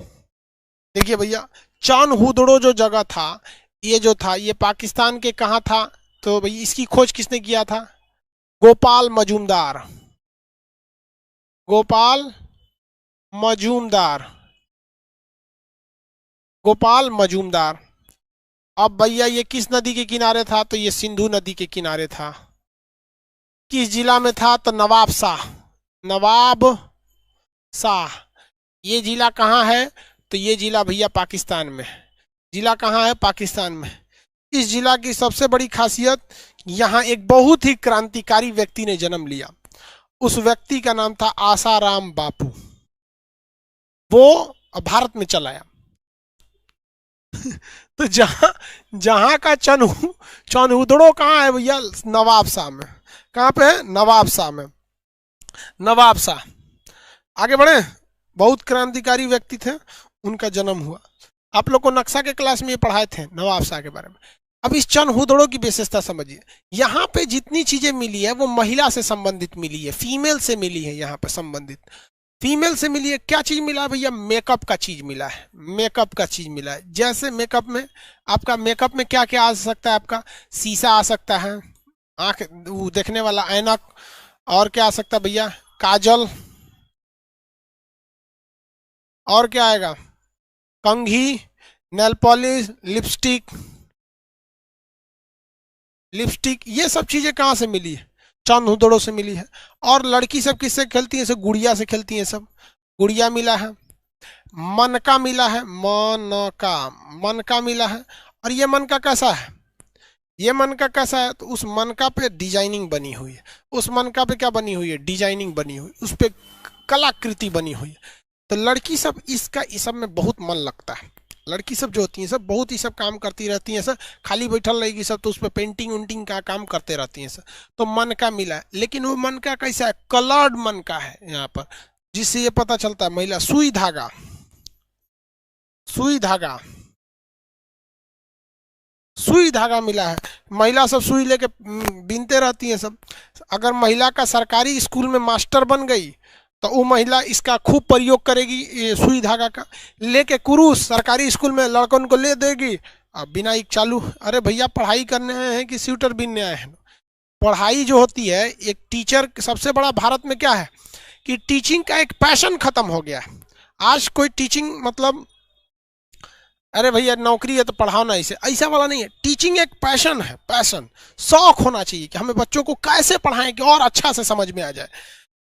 देखिए भैया, चंदहुदड़ो जो जगह था, ये जो था, ये पाकिस्तान के कहाँ था? तो भाई इसकी खोज किसने किया था? गोपाल मजूमदार। गोपाल मजूमदार, गोपाल मजूमदार। अब भैया ये किस नदी के किनारे था? तो ये सिंधु नदी के किनारे था। किस जिला में था? तो नवाब शाह, नवाब शाह। ये जिला कहाँ है? तो ये जिला भैया पाकिस्तान में। जिला कहाँ है? पाकिस्तान में। इस जिला की सबसे बड़ी खासियत, यहाँ एक बहुत ही क्रांतिकारी व्यक्ति ने जन्म लिया। उस व्यक्ति का नाम था आसाराम बापू। वो भारत में चला आया। तो जहां जहां का चनहुदड़ो कहाँ है भैया? नवाब शाह में। कहाँ पे है? नवाब शाह में। नवाब शाह। आगे बढ़े। बहुत क्रांतिकारी व्यक्ति थे, उनका जन्म हुआ। आप लोग को नक्शा के क्लास में ये पढ़ाए थे नवाब शाह के बारे में। अब इस चनहुदड़ो की विशेषता समझिए। यहाँ पे जितनी चीजें मिली है वो महिला से संबंधित मिली है, फीमेल से मिली है। यहाँ पे संबंधित फीमेल से मिली है। क्या चीज मिला है भैया? मेकअप का चीज मिला है। मेकअप का चीज मिला है। जैसे मेकअप में आपका, मेकअप में क्या क्या आ सकता है आपका? शीशा आ सकता है, आंख देखने वाला ऐनक, और क्या आ सकता है भैया? काजल, और क्या आएगा? कंघी, नेल पॉलिश, लिपस्टिक। लिपस्टिक, ये सब चीजें कहाँ से मिली है? चंदहुदड़ो से मिली है। और लड़की सब किससे खेलती है? सब गुड़िया से खेलती है। सब गुड़िया मिला है। मनका मिला है, मनका, मनका मिला है। और ये मनका कैसा है? ये मनका कैसा है? तो उस मनका पे डिजाइनिंग बनी हुई है। उस मनका पे क्या बनी हुई है? डिजाइनिंग बनी हुई, उस पे कलाकृति बनी हुई है। तो लड़की सब इसका, इस सब में बहुत मन लगता है। लड़की सब जो होती हैं सब बहुत ही सब काम करती रहती हैं। सब खाली बैठल रहेगी सब तो उस पर पेंटिंग उंटिंग का काम करते रहती हैं सब। तो मन का मिला है, लेकिन वो मन का कैसा है? कलर्ड मन का है यहाँ पर, जिससे ये पता चलता है महिला। सुई धागा, सुई धागा, सुई धागा मिला है। महिला सब सुई लेके बीनते रहती हैं सब। अगर महिला का सरकारी स्कूल में मास्टर बन गई तो वो महिला इसका खूब प्रयोग करेगी, ये सुई धागा का। लेके कुरूस सरकारी स्कूल में लड़कों को ले देगी, अब बिनाई चालू। अरे भैया पढ़ाई करने आए हैं कि स्वेटर बीनने आए हैं? पढ़ाई जो होती है, एक टीचर, सबसे बड़ा भारत में क्या है कि टीचिंग का एक पैशन खत्म हो गया है। आज कोई टीचिंग मतलब, अरे भैया नौकरी है तो पढ़ाओ ना, इसे ऐसा वाला नहीं है। टीचिंग एक पैशन है, पैशन, शौक होना चाहिए कि हमें बच्चों को कैसे पढ़ाएं कि और अच्छा से समझ में आ जाए।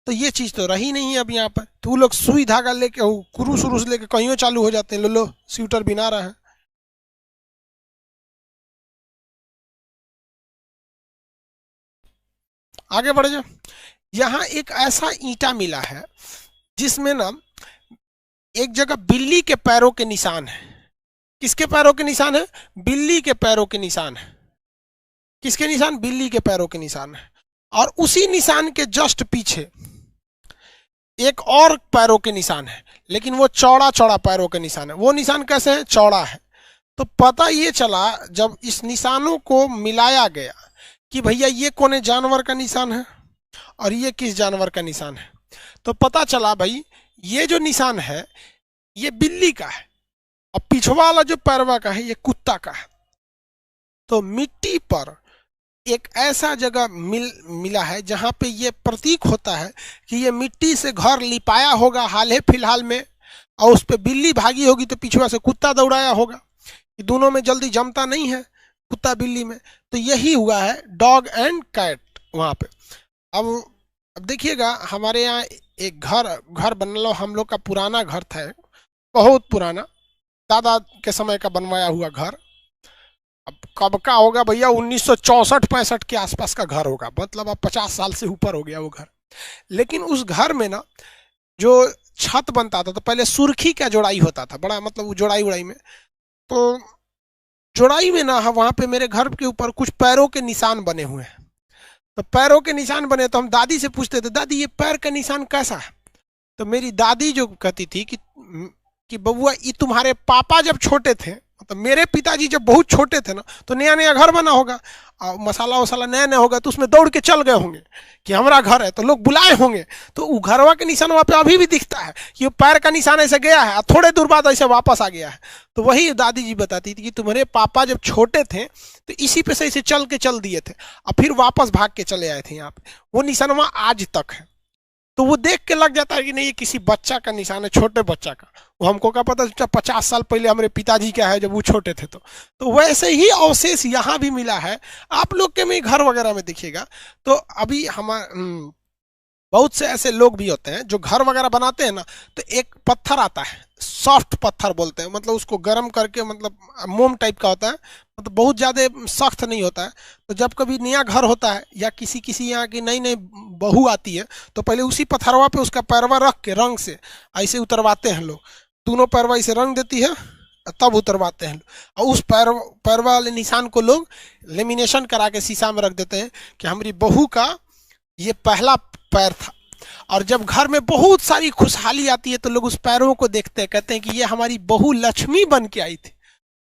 तो ये चीज तो रही नहीं है अब यहाँ पर। तो वो लोग सुई धागा लेके, कुरूस उरूस लेके कहीं चालू हो जाते हैं, लो लो स्वेटर बिना रहा है। आगे बढ़ जाओ। यहाँ एक ऐसा ईंटा मिला है जिसमें ना एक जगह बिल्ली के पैरों के निशान है। किसके पैरों के निशान है? बिल्ली के पैरों के निशान है। किसके निशान? बिल्ली के पैरों के निशान है। और उसी निशान के जस्ट पीछे एक और पैरों के निशान है, लेकिन वो चौड़ा चौड़ा पैरों के निशान है। वो निशान कैसे है? चौड़ा है। तो पता ये चला जब इस निशानों को मिलाया गया कि भैया ये कौन जानवर का निशान है और ये किस जानवर का निशान है। तो पता चला भाई ये जो निशान है ये बिल्ली का है, और पिछवा वाला जो पैरवा का है ये कुत्ता का है। तो मिट्टी पर एक ऐसा जगह मिला है जहां पे ये प्रतीक होता है कि ये मिट्टी से घर लिपाया होगा हाल ही फिलहाल में, और उस पे बिल्ली भागी होगी तो पीछे से कुत्ता दौड़ाया होगा। ये दोनों में जल्दी जमता नहीं है, कुत्ता बिल्ली में। तो यही हुआ है डॉग एंड कैट वहां पे। अब देखिएगा, हमारे यहाँ एक घर बन लो, हम लोग का पुराना घर था, बहुत पुराना, दादा के समय का बनवाया हुआ घर। अब कब का होगा भैया, 1964-65 के आसपास का घर होगा, मतलब अब 50 साल से ऊपर हो गया वो घर। लेकिन उस घर में ना जो छत बनता था तो पहले सुर्खी का जोड़ाई होता था, बड़ा मतलब वो जोड़ाई उड़ाई में, तो जोड़ाई में ना वहां पे मेरे घर के ऊपर कुछ पैरों के निशान बने हुए हैं। तो पैरों के निशान बने तो हम दादी से पूछते थे, दादी ये पैर का निशान कैसा है? तो मेरी दादी जो कहती थी कि बबुआ ये तुम्हारे पापा जब छोटे थे, तो मेरे पिताजी जब बहुत छोटे थे ना, तो नया नया घर बना होगा और मसाला वसाला नया नया होगा, तो उसमें दौड़ के चल गए होंगे कि हमारा घर है, तो लोग बुलाए होंगे, तो वो घरवा के निशान वहाँ पे अभी भी दिखता है कि पैर का निशान ऐसे गया है और थोड़े दूर बाद ऐसे वापस आ गया है। तो वही दादी जी बताती थी कि तुम्हारे पापा जब छोटे थे तो इसी पे से ऐसे चल दिए थे और फिर वापस भाग के चले आए थे यहाँ पे, वो निशान वहाँ आज तक है। तो वो देख के लग जाता है कि नहीं ये किसी बच्चा का निशान है, छोटे बच्चा का। वो हमको क्या पता 50 साल पहले हमारे पिताजी का है जब वो छोटे थे। तो वैसे ही अवशेष यहाँ भी मिला है, आप लोग के में घर वगैरह में देखिएगा। तो अभी हमारे बहुत से ऐसे लोग भी होते हैं जो घर वगैरह बनाते हैं ना, तो एक पत्थर आता है, सॉफ्ट पत्थर बोलते हैं, मतलब उसको गर्म करके, मतलब मोम टाइप का होता है, मतलब बहुत ज़्यादा सख्त नहीं होता है। तो जब कभी नया घर होता है या किसी यहाँ की नई नई बहू आती है, तो पहले उसी पत्थरवा पे उसका पैरवा रख के रंग से ऐसे उतरवाते हैं लोग, दोनों पैरवा इसे रंग देती है तब उतरवाते हैं। और उस पैरवा वाले निशान को लोग लेमिनेशन करा के शीशा में रख देते हैं कि हमारी बहू का ये पहला पैर था। और जब घर में बहुत सारी खुशहाली आती है तो लोग उस पैरों को देखते हैं, कहते हैं कि ये हमारी बहू लक्ष्मी बन के आई थी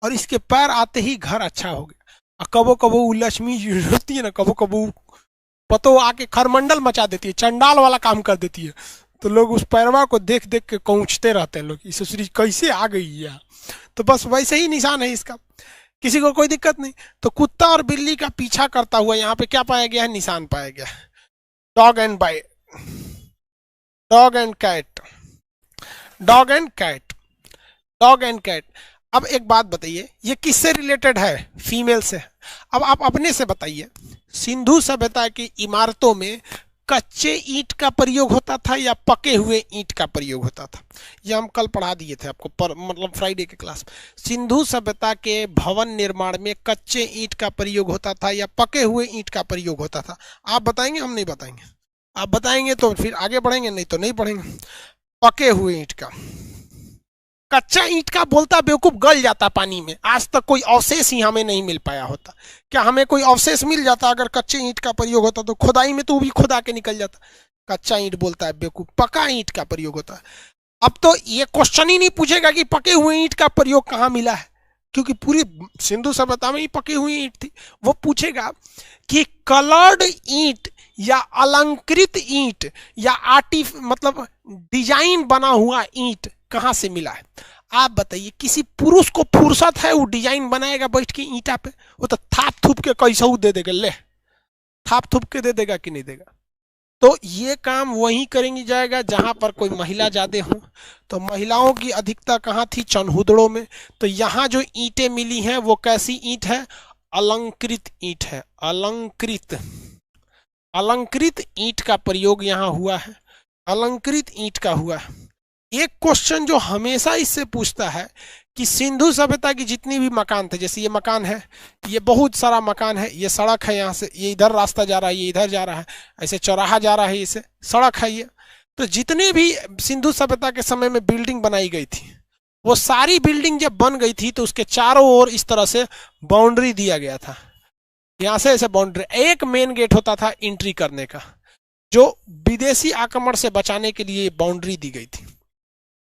और इसके पैर आते ही घर अच्छा हो गया। और कबो कबो वो लक्ष्मी होती है ना, कबो कबो पतो आके खरमंडल मचा देती है, चंडाल वाला काम कर देती है। तो लोग उस पैरवा को देख देख के पहुंचते रहते हैं लोग, इस ससुरी कैसे आ गई है। तो बस वैसे ही निशान है इसका, किसी को कोई दिक्कत नहीं। तो कुत्ता और बिल्ली का पीछा करता हुआ यहाँ पे क्या पाया गया है, निशान पाया गया है, dog and cat, dog and cat, dog and cat. अब एक बात बताइए, ये किससे रिलेटेड है? फीमेल से। अब आप अपने से बताइए, सिंधु सभ्यता की इमारतों में कच्चे ईंट का प्रयोग होता था या पके हुए ईंट का प्रयोग होता था? ये हम कल पढ़ा दिए थे आपको, मतलब फ्राइडे के क्लास में। सिंधु सभ्यता के भवन निर्माण में कच्चे ईंट का प्रयोग होता था या पके हुए ईंट का प्रयोग होता था? आप बताएंगे, हम नहीं बताएंगे? आप बताएंगे तो फिर आगे बढ़ेंगे, नहीं तो नहीं बढ़ेंगे। पके हुए ईंट का, कच्चा ईंट का बोलता बेवकूफ गल जाता पानी में, आज तक कोई अवशेष ही हमें नहीं मिल पाया होता। क्या हमें कोई अवशेष मिल जाता अगर कच्चे ईंट का प्रयोग होता? तो खुदाई में तो भी खुदा के निकल जाता। कच्चा ईंट बोलता है बेवकूफ, पका ईंट का प्रयोग होता है। अब तो ये क्वेश्चन ही नहीं पूछेगा कि पके हुए ईंट का प्रयोग कहाँ मिला है, क्योंकि पूरी सिंधु सभ्यता में ही पकी हुई ईंट थी। वो पूछेगा कि कलर्ड ईंट या अलंकृत ईंट या मतलब डिजाइन बना हुआ ईंट कहां से मिला है? आप बताइए, किसी पुरुष को फुर्सत है वो डिजाइन बनाएगा बैठ के ईंटा पे? वो तो थाप थूप के कैसा दे देगा, ले थाप थूप के दे देगा कि नहीं देगा? तो ये काम वहीं करेंगी जाएगा जहां पर कोई महिला ज्यादा हो। तो महिलाओं की अधिकता कहाँ थी? चनहुदड़ों में। तो यहाँ जो ईंटें मिली हैं वो कैसी ईंट है? अलंकृत ईंट है, अलंकृत ईंट का प्रयोग यहाँ हुआ है, अलंकृत ईंट का हुआ है। एक क्वेश्चन जो हमेशा इससे पूछता है कि सिंधु सभ्यता की जितनी भी मकान थे, जैसे ये मकान है, ये बहुत सारा मकान है, ये सड़क है, यहाँ से ये इधर रास्ता जा रहा है, ये इधर जा रहा है, ऐसे चौराहा जा रहा है, इसे सड़क है ये। तो जितने भी सिंधु सभ्यता के समय में बिल्डिंग बनाई गई थी, वो सारी बिल्डिंग जब बन गई थी तो उसके चारों ओर इस तरह से बाउंड्री दिया गया था। यहाँ से ऐसे बाउंड्री, एक मेन गेट होता था एंट्री करने का, जो विदेशी आक्रमण से बचाने के लिए बाउंड्री दी गई थी।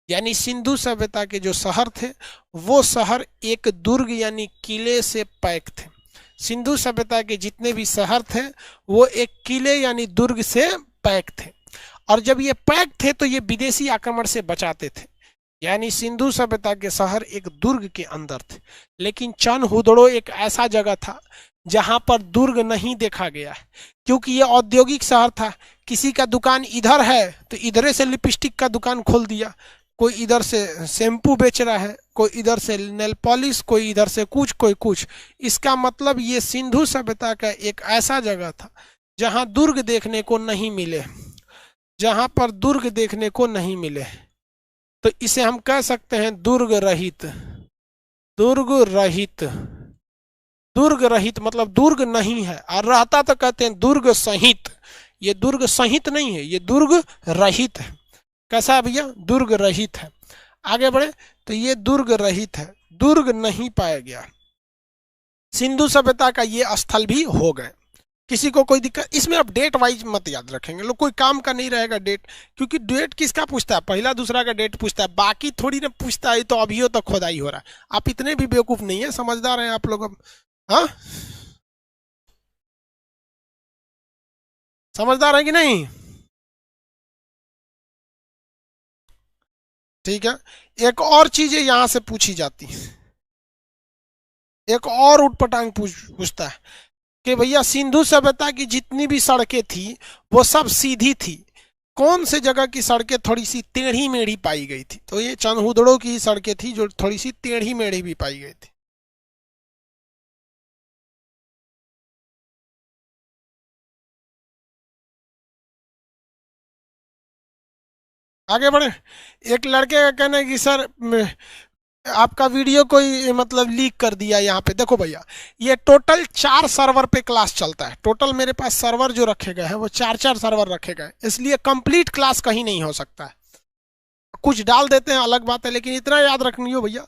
यानी सिंधु सभ्यता के जो शहर थे वो शहर एक दुर्ग यानी किले से पैक थे। सिंधु सभ्यता के जितने भी शहर थे वो एक किले यानी दुर्ग से पैक थे, और जब ये पैक थे तो ये विदेशी आक्रमण से बचाते थे। यानी सिंधु सभ्यता के शहर एक दुर्ग के अंदर थे। लेकिन चनहुदड़ो एक ऐसा जगह था जहां पर दुर्ग नहीं देखा गया है, क्योंकि ये औद्योगिक शहर था। किसी का दुकान इधर है तो इधरे से लिपस्टिक का दुकान खोल दिया, कोई इधर से शैम्पू बेच रहा है, कोई इधर से नेल पॉलिश, कोई इधर से कुछ, कोई कुछ। इसका मतलब ये सिंधु सभ्यता का एक ऐसा जगह था जहां दुर्ग देखने को नहीं मिले, जहां पर दुर्ग देखने को नहीं मिले। तो इसे हम कह सकते हैं दुर्ग रहित। दुर्ग रहित, दुर्ग रहित मतलब दुर्ग नहीं है, और रहता तो कहते हैं दुर्ग सहित। ये दुर्ग सहित नहीं है, ये दुर्ग रहित है। कैसा है भैया? दुर्ग रहित है। आगे बढ़े तो ये दुर्ग रहित है, दुर्ग नहीं पाया गया। सिंधु सभ्यता का ये स्थल भी हो गए। किसी को कोई दिक्कत? इसमें अब डेट वाइज मत याद रखेंगे लोग, कोई काम का नहीं रहेगा डेट, क्योंकि डेट किसका पूछता है? पहला दूसरा का डेट पूछता है, बाकी थोड़ी ना पूछता है। तो अभी तो खोदाई हो रहा है। आप इतने भी बेवकूफ नहीं है, समझदार हैं आप लोग। अब हाँ, समझदार है कि नहीं? ठीक है। एक और चीजें यहां से पूछी जाती है, एक और उटपटांग पूछता है कि भैया सिंधु सभ्यता की जितनी भी सड़कें थी वो सब सीधी थी, कौन से जगह की सड़कें थोड़ी सी टेढ़ी मेढ़ी पाई गई थी? तो ये चंदहुदड़ो की सड़कें थी जो थोड़ी सी टेढ़ी मेढ़ी भी पाई गई थी। आगे बढ़े। एक लड़के का कहना है कि सर आपका वीडियो कोई मतलब लीक कर दिया। यहाँ पे देखो भैया, ये टोटल 4 सर्वर पे क्लास चलता है। टोटल मेरे पास सर्वर जो रखे गए हैं वो 4 सर्वर रखे गए, इसलिए कंप्लीट क्लास कहीं नहीं हो सकता है। कुछ डाल देते हैं अलग बात है, लेकिन इतना याद रखनी हो भैया,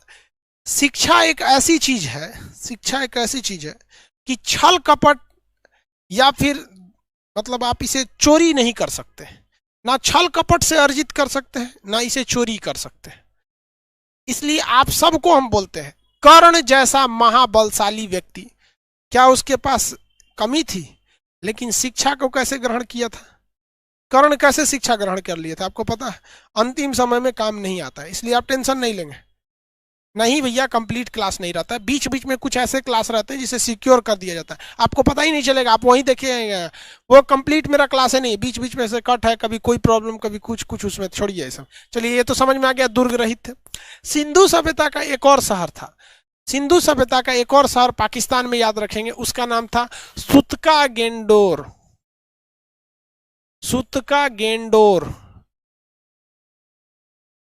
शिक्षा एक ऐसी चीज है, शिक्षा एक ऐसी चीज है कि छल कपट या फिर मतलब आप इसे चोरी नहीं कर सकते। ना छल कपट से अर्जित कर सकते हैं, ना इसे चोरी कर सकते हैं। इसलिए आप सबको हम बोलते हैं, कर्ण जैसा महाबलशाली व्यक्ति, क्या उसके पास कमी थी? लेकिन शिक्षा को कैसे ग्रहण किया था? कर्ण कैसे शिक्षा ग्रहण कर लिया था आपको पता है? अंतिम समय में काम नहीं आता है, इसलिए आप टेंशन नहीं लेंगे। नहीं भैया, कंप्लीट क्लास नहीं रहता है, बीच बीच में कुछ ऐसे क्लास रहते हैं जिसे सिक्योर कर दिया जाता है, आपको पता ही नहीं चलेगा। आप वहीं देखिए, वो कंप्लीट मेरा क्लास है नहीं, बीच बीच में से कट है, कभी कोई प्रॉब्लम, कभी कुछ कुछ, उसमें छोड़िए सब। चलिए, ये तो समझ में आ गया, दुर्ग रहित थे। सिंधु सभ्यता का एक और शहर था, सिंधु सभ्यता का एक और शहर पाकिस्तान में, याद रखेंगे, उसका नाम था सुतका गेंडोर। सुतका गेंडोर,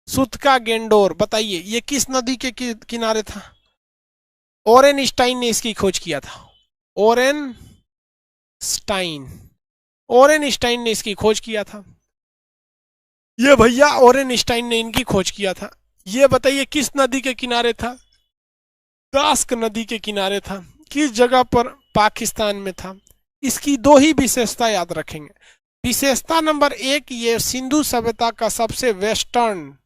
सुतका गेंडोर। बताइए ये किस नदी के किनारे था? ओरेनस्टाइन ने इसकी खोज किया था। ओरेनस्टाइन, ओरेनस्टाइन ने इसकी खोज किया था। ये भैया ओरेनस्टाइन ने इनकी खोज किया था। ये बताइए किस नदी के किनारे था? दास्क नदी के किनारे था। किस जगह पर? पाकिस्तान में था। इसकी दो ही विशेषता याद रखेंगे। विशेषता नंबर 1, ये सिंधु सभ्यता का सबसे वेस्टर्न,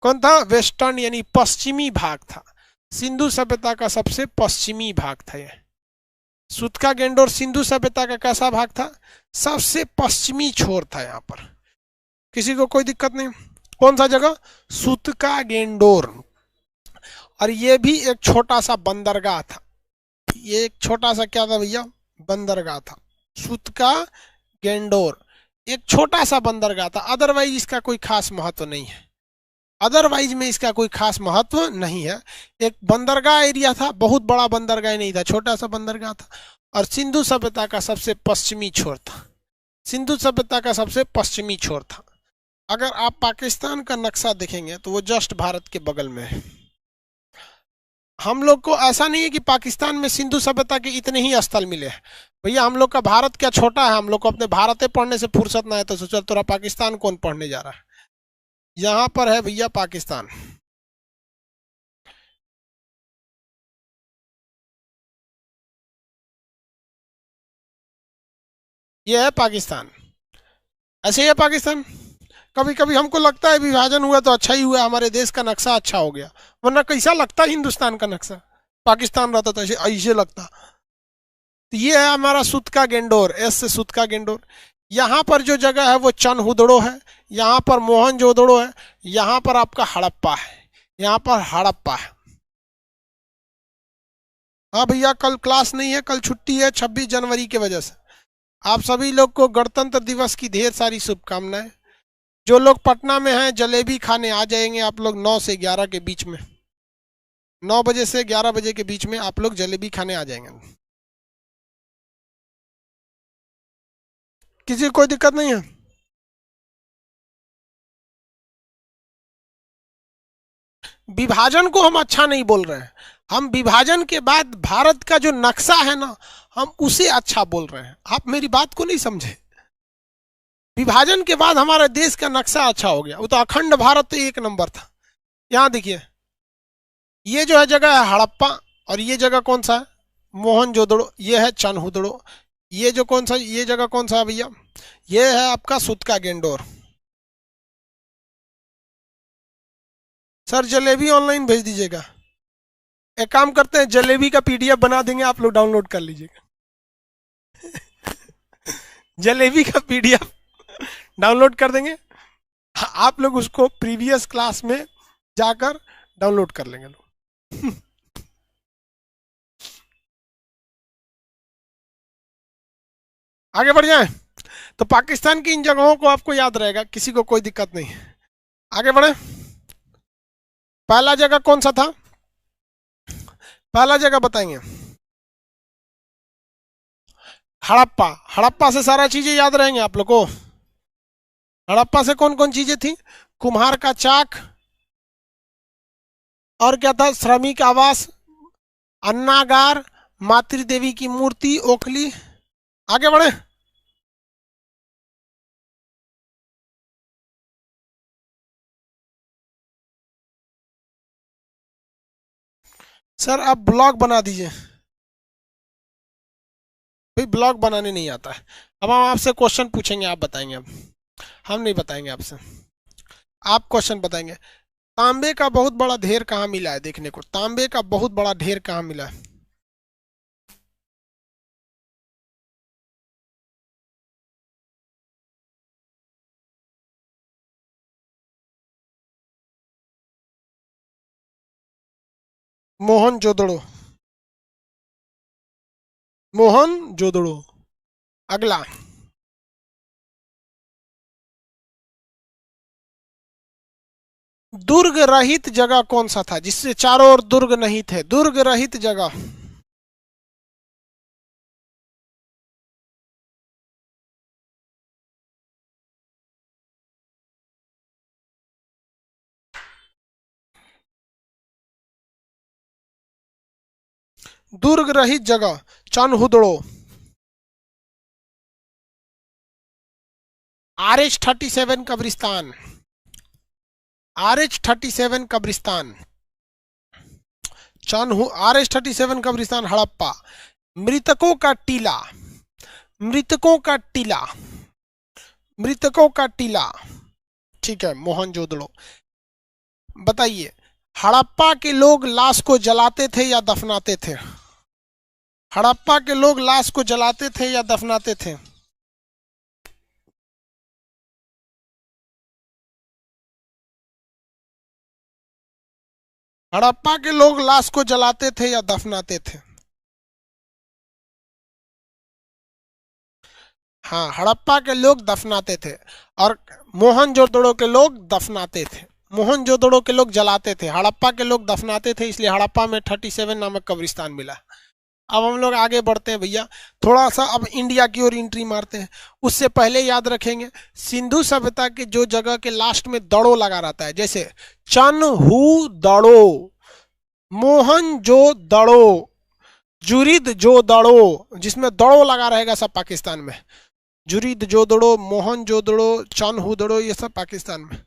कौन था? वेस्टर्न यानी पश्चिमी भाग था। सिंधु सभ्यता का सबसे पश्चिमी भाग था ये। सुतका गेंडोर सिंधु सभ्यता का कैसा भाग था? सबसे पश्चिमी छोर था। यहाँ पर किसी को कोई दिक्कत नहीं? कौन सा जगह? सुतका गेंडोर। और ये भी एक छोटा सा बंदरगाह था। ये एक छोटा सा क्या था भैया? बंदरगाह था। सुतका गेंडोर एक छोटा सा बंदरगाह था। अदरवाइज इसका कोई खास महत्व नहीं है, अदरवाइज में इसका कोई खास महत्व नहीं है। एक बंदरगाह एरिया था, बहुत बड़ा बंदरगाह नहीं था, छोटा सा बंदरगाह था। और सिंधु सभ्यता का सबसे पश्चिमी छोर था। सिंधु सभ्यता का सबसे पश्चिमी छोर था। अगर आप पाकिस्तान का नक्शा देखेंगे तो वो जस्ट भारत के बगल में है। हम लोग को ऐसा नहीं है कि पाकिस्तान में सिंधु सभ्यता के इतने ही स्थल मिले हैं। भैया हम लोग का भारत क्या छोटा है? हम लोग को अपने भारत पढ़ने से फुर्सत ना है, तो सोचा तोरा पाकिस्तान कौन पढ़ने जा रहा है? यहाँ पर है भैया पाकिस्तान। ये है पाकिस्तान, ऐसे ही है पाकिस्तान। कभी कभी हमको लगता है विभाजन हुआ तो अच्छा ही हुआ, हमारे देश का नक्शा अच्छा हो गया, वरना कैसा लगता हिंदुस्तान का नक्शा? पाकिस्तान रहता तो ऐसे ऐसे लगता। तो ये है हमारा सुतका गेंडोर, एस से सुतका गेंडोर। यहाँ पर जो जगह है वो चनहुदड़ो है, यहाँ पर मोहनजोदड़ो है, यहाँ पर आपका हड़प्पा है, यहाँ पर हड़प्पा है। हाँ भैया, कल क्लास नहीं है, कल छुट्टी है 26 जनवरी की वजह से। आप सभी लोग को गणतंत्र दिवस की ढेर सारी शुभकामनाएं। जो लोग पटना में हैं जलेबी खाने आ जाएंगे आप लोग 9 से 11 के बीच में। 9 बजे से 11 बजे के बीच में आप लोग जलेबी खाने आ जाएंगे। किसी को कोई दिक्कत नहीं है? विभाजन को हम अच्छा नहीं बोल रहे हैं, हम विभाजन के बाद भारत का जो नक्शा है ना, हम उसे अच्छा बोल रहे हैं। आप मेरी बात को नहीं समझे। विभाजन के बाद हमारे देश का नक्शा अच्छा हो गया, वो तो अखंड भारत तो एक नंबर था। यहाँ देखिए, ये जो है जगह है हड़प्पा, और ये जगह कौन सा है? मोहनजोदड़ो। ये है चनहुदड़ो। ये जो कौन सा, ये जगह कौन सा है भैया? ये है आपका सुतका गेंडोर। सर जलेबी ऑनलाइन भेज दीजिएगा। एक काम करते हैं, जलेबी का पीडीएफ बना देंगे, आप लोग डाउनलोड कर लीजिएगा। जलेबी का पीडीएफ डाउनलोड कर देंगे, आप लोग उसको प्रीवियस क्लास में जाकर डाउनलोड कर लेंगे लोग। आगे बढ़ जाए। तो पाकिस्तान की इन जगहों को आपको याद रहेगा, किसी को कोई दिक्कत नहीं। आगे बढ़े। पहला जगह कौन सा था? पहला जगह बताएंगे हड़प्पा। हड़प्पा से सारा चीजें याद रहेंगे आप लोग को। हड़प्पा से कौन कौन चीजें थी? कुम्हार का चाक, और क्या था? श्रमिक आवास, अन्नागार, मातृ देवी की मूर्ति, ओखली। आगे बढ़े। सर आप ब्लॉग बना दीजिए। भाई ब्लॉग बनाने नहीं आता है। अब हम आपसे क्वेश्चन पूछेंगे, आप बताएंगे। अब हम नहीं बताएंगे आपसे, आप क्वेश्चन बताएंगे। तांबे का बहुत बड़ा ढेर कहाँ मिला है देखने को? तांबे का बहुत बड़ा ढेर कहाँ मिला है? मोहनजोदड़ो। मोहनजोदड़ो। अगला, दुर्ग रहित जगह कौन सा था जिससे चारों ओर दुर्ग नहीं थे? दुर्ग रहित जगह। दुर्ग रहित जगह चनहुदड़ो। RH-37 कब्रिस्तान। RH-37 कब्रिस्तान RH-37 कब्रिस्तान हड़प्पा। मृतकों का टीला। मृतकों का टीला। मृतकों का टीला। ठीक है, मोहनजोदड़ो। बताइए, हड़प्पा के लोग लाश को जलाते थे या दफनाते थे? हड़प्पा के लोग लाश को जलाते थे या दफनाते थे? हड़प्पा के लोग लाश को जलाते थे या दफनाते थे? हाँ, हड़प्पा के लोग दफनाते थे, और मोहनजोदड़ो के लोग दफनाते थे। मोहनजोदड़ो के लोग जलाते थे, हड़प्पा के लोग दफनाते थे, इसलिए हड़प्पा में 37 नामक कब्रिस्तान मिला। अब हम लोग आगे बढ़ते हैं भैया, थोड़ा सा अब इंडिया की ओर एंट्री मारते हैं। उससे पहले याद रखेंगे, सिंधु सभ्यता के जो जगह के लास्ट में दड़ो लगा रहता है, जैसे चनहुदड़ो, मोहनजोदड़ो, जुरिदजोदड़ो, जिसमें दड़ो लगा रहेगा सब पाकिस्तान में। जुरिदजोदड़ो, मोहनजोदड़ो, चनहुदड़ो, ये सब पाकिस्तान में।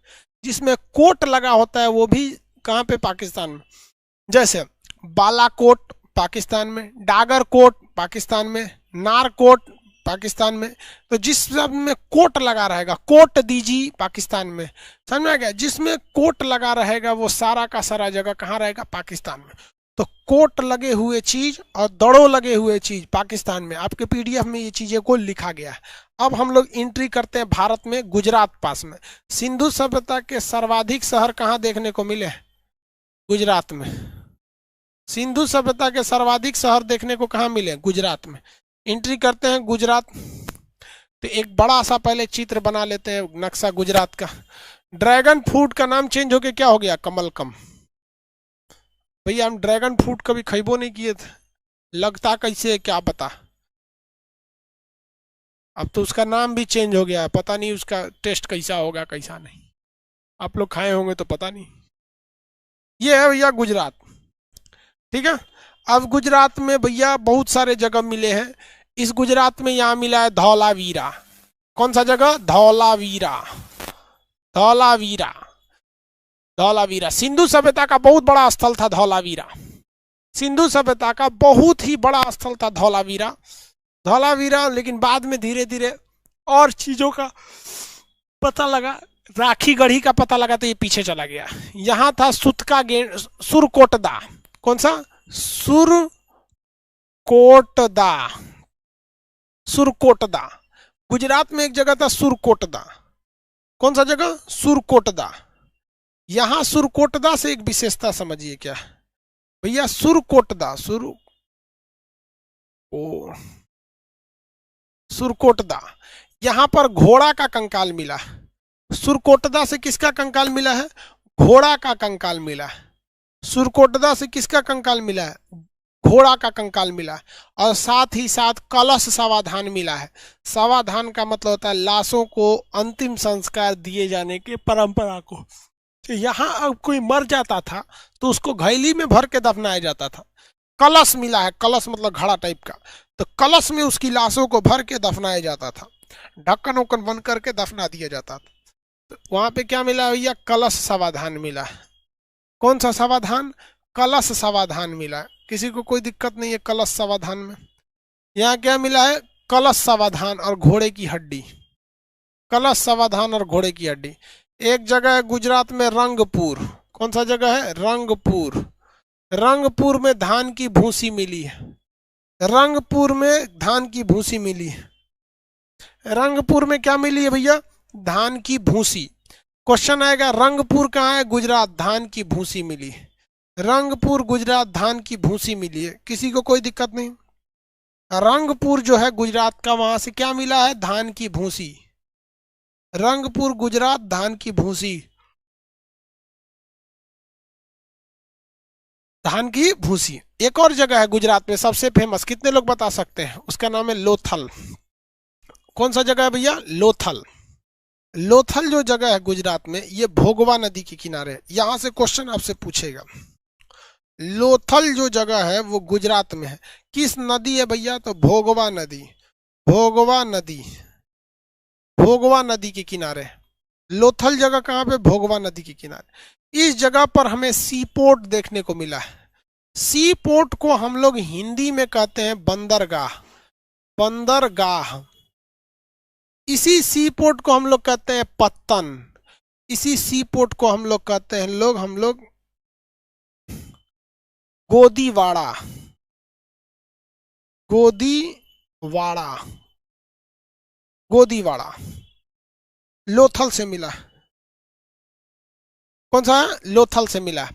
जिसमें कोट लगा होता है वो भी कहाँ पे? पाकिस्तान में। जैसे बालाकोट पाकिस्तान में, डागर कोट पाकिस्तान में, नारकोट पाकिस्तान में। तो जिस सब में कोट लगा रहेगा, कोट दीजिए पाकिस्तान में। समझ में आ गया? जिसमें कोट लगा रहेगा वो सारा का सारा जगह कहाँ रहेगा? पाकिस्तान में। तो कोट लगे हुए चीज और दड़ों लगे हुए चीज पाकिस्तान में। आपके पीडीएफ में ये चीजें को लिखा गया है। अब हम लोग एंट्री करते हैं भारत में, गुजरात पास में। सिंधु सभ्यता के सर्वाधिक शहर कहाँ देखने को मिले? गुजरात में। सिंधु सभ्यता के सर्वाधिक शहर देखने को कहाँ मिले? गुजरात में। एंट्री करते हैं गुजरात, तो एक बड़ा सा पहले चित्र बना लेते हैं नक्शा गुजरात का। ड्रैगन फ्रूट का नाम चेंज होके क्या हो गया? कमलकम। भैया हम ड्रैगन फ्रूट कभी खइबो नहीं किए थे, लगता कैसे है क्या पता। अब तो उसका नाम भी चेंज हो गया है, पता नहीं उसका टेस्ट कैसा होगा कैसा नहीं। आप लोग खाए होंगे तो पता नहीं। ये है भैया गुजरात, ठीक है। अब गुजरात में भैया बहुत सारे जगह मिले हैं। इस गुजरात में यहाँ मिला है धौलावीरा। कौन सा जगह? धौलावीरा। धौलावीरा, धौलावीरा सिंधु सभ्यता का बहुत बड़ा स्थल था धौलावीरा। सिंधु सभ्यता का बहुत ही बड़ा स्थल था धौलावीरा। धौलावीरा लेकिन बाद में धीरे धीरे और चीजों का पता लगा, राखी गढ़ी का पता लगा तो ये पीछे चला गया। यहाँ था सुतका गेंड, सुरकोटदा। कौन सा? सुरकोटदा। सुरकोटदा गुजरात में एक जगह था सुरकोटदा। कौन सा जगह? सुरकोटदा। यहां सुरकोटदा से एक विशेषता समझिए क्या भैया। सुरकोटदा, सुरकोटदा, यहां पर घोड़ा का कंकाल मिला। सुरकोटदा से किसका कंकाल मिला है? घोड़ा का कंकाल मिला है। सुरकोटदा से किसका कंकाल मिला है? घोड़ा का कंकाल मिला है। और साथ ही साथ कलश समाधान मिला है। समाधान का मतलब होता है लाशों को अंतिम संस्कार दिए जाने की परंपरा को। यहाँ अब कोई मर जाता था तो उसको घैली में भर के दफनाया जाता था। कलश मिला है, कलश मतलब घड़ा टाइप का, तो कलश में उसकी लाशों को भर के दफनाया जाता था, ढक्कन उक्कन बंद करके दफना दिया जाता था। तो वहां पे क्या मिला भैया? कलश समाधान मिला है। कौन सा समाधान? कलश समाधान मिला है। किसी को कोई दिक्कत नहीं है कलश समाधान में। यहाँ क्या मिला है? कलश समाधान और घोड़े की हड्डी। कलश समाधान और घोड़े की हड्डी। एक जगह है गुजरात में रंगपुर। कौन सा जगह है? रंगपुर। रंगपुर में धान की भूसी मिली है। रंगपुर में धान की भूसी मिली है। रंगपुर में क्या मिली है भैया? धान की भूसी। क्वेश्चन आएगा रंगपुर कहाँ है? गुजरात। धान की भूसी मिली है। रंगपुर गुजरात, धान की भूसी मिली है। किसी को कोई दिक्कत नहीं। रंगपुर जो है गुजरात का, वहां से क्या मिला है? धान की भूसी। रंगपुर गुजरात, धान की भूसी। धान की भूसी। एक और जगह है गुजरात में सबसे फेमस, कितने लोग बता सकते हैं? उसका नाम है लोथल। कौन सा जगह है भैया? लोथल। लोथल जो जगह है गुजरात में, ये भोगवा नदी के किनारे है। यहां से क्वेश्चन आपसे पूछेगा। लोथल जो जगह है वो गुजरात में है। किस नदी है भैया? तो भोगवा नदी। भोगवा नदी, भोगवा नदी के किनारे। लोथल जगह कहाँ पे? भोगवा नदी के किनारे। इस जगह पर हमें सी पोर्ट देखने को मिला है। सी पोर्ट को हम लोग हिंदी में कहते हैं बंदरगाह। बंदरगाह। इसी सी पोर्ट को हम लोग कहते हैं पत्तन। इसी सी पोर्ट को हम लोग कहते हैं हम लोग गोदीवाड़ा। गोदीवाड़ा, गोदीवाड़ा लोथल से मिला। कौन सा है? लोथल से मिला।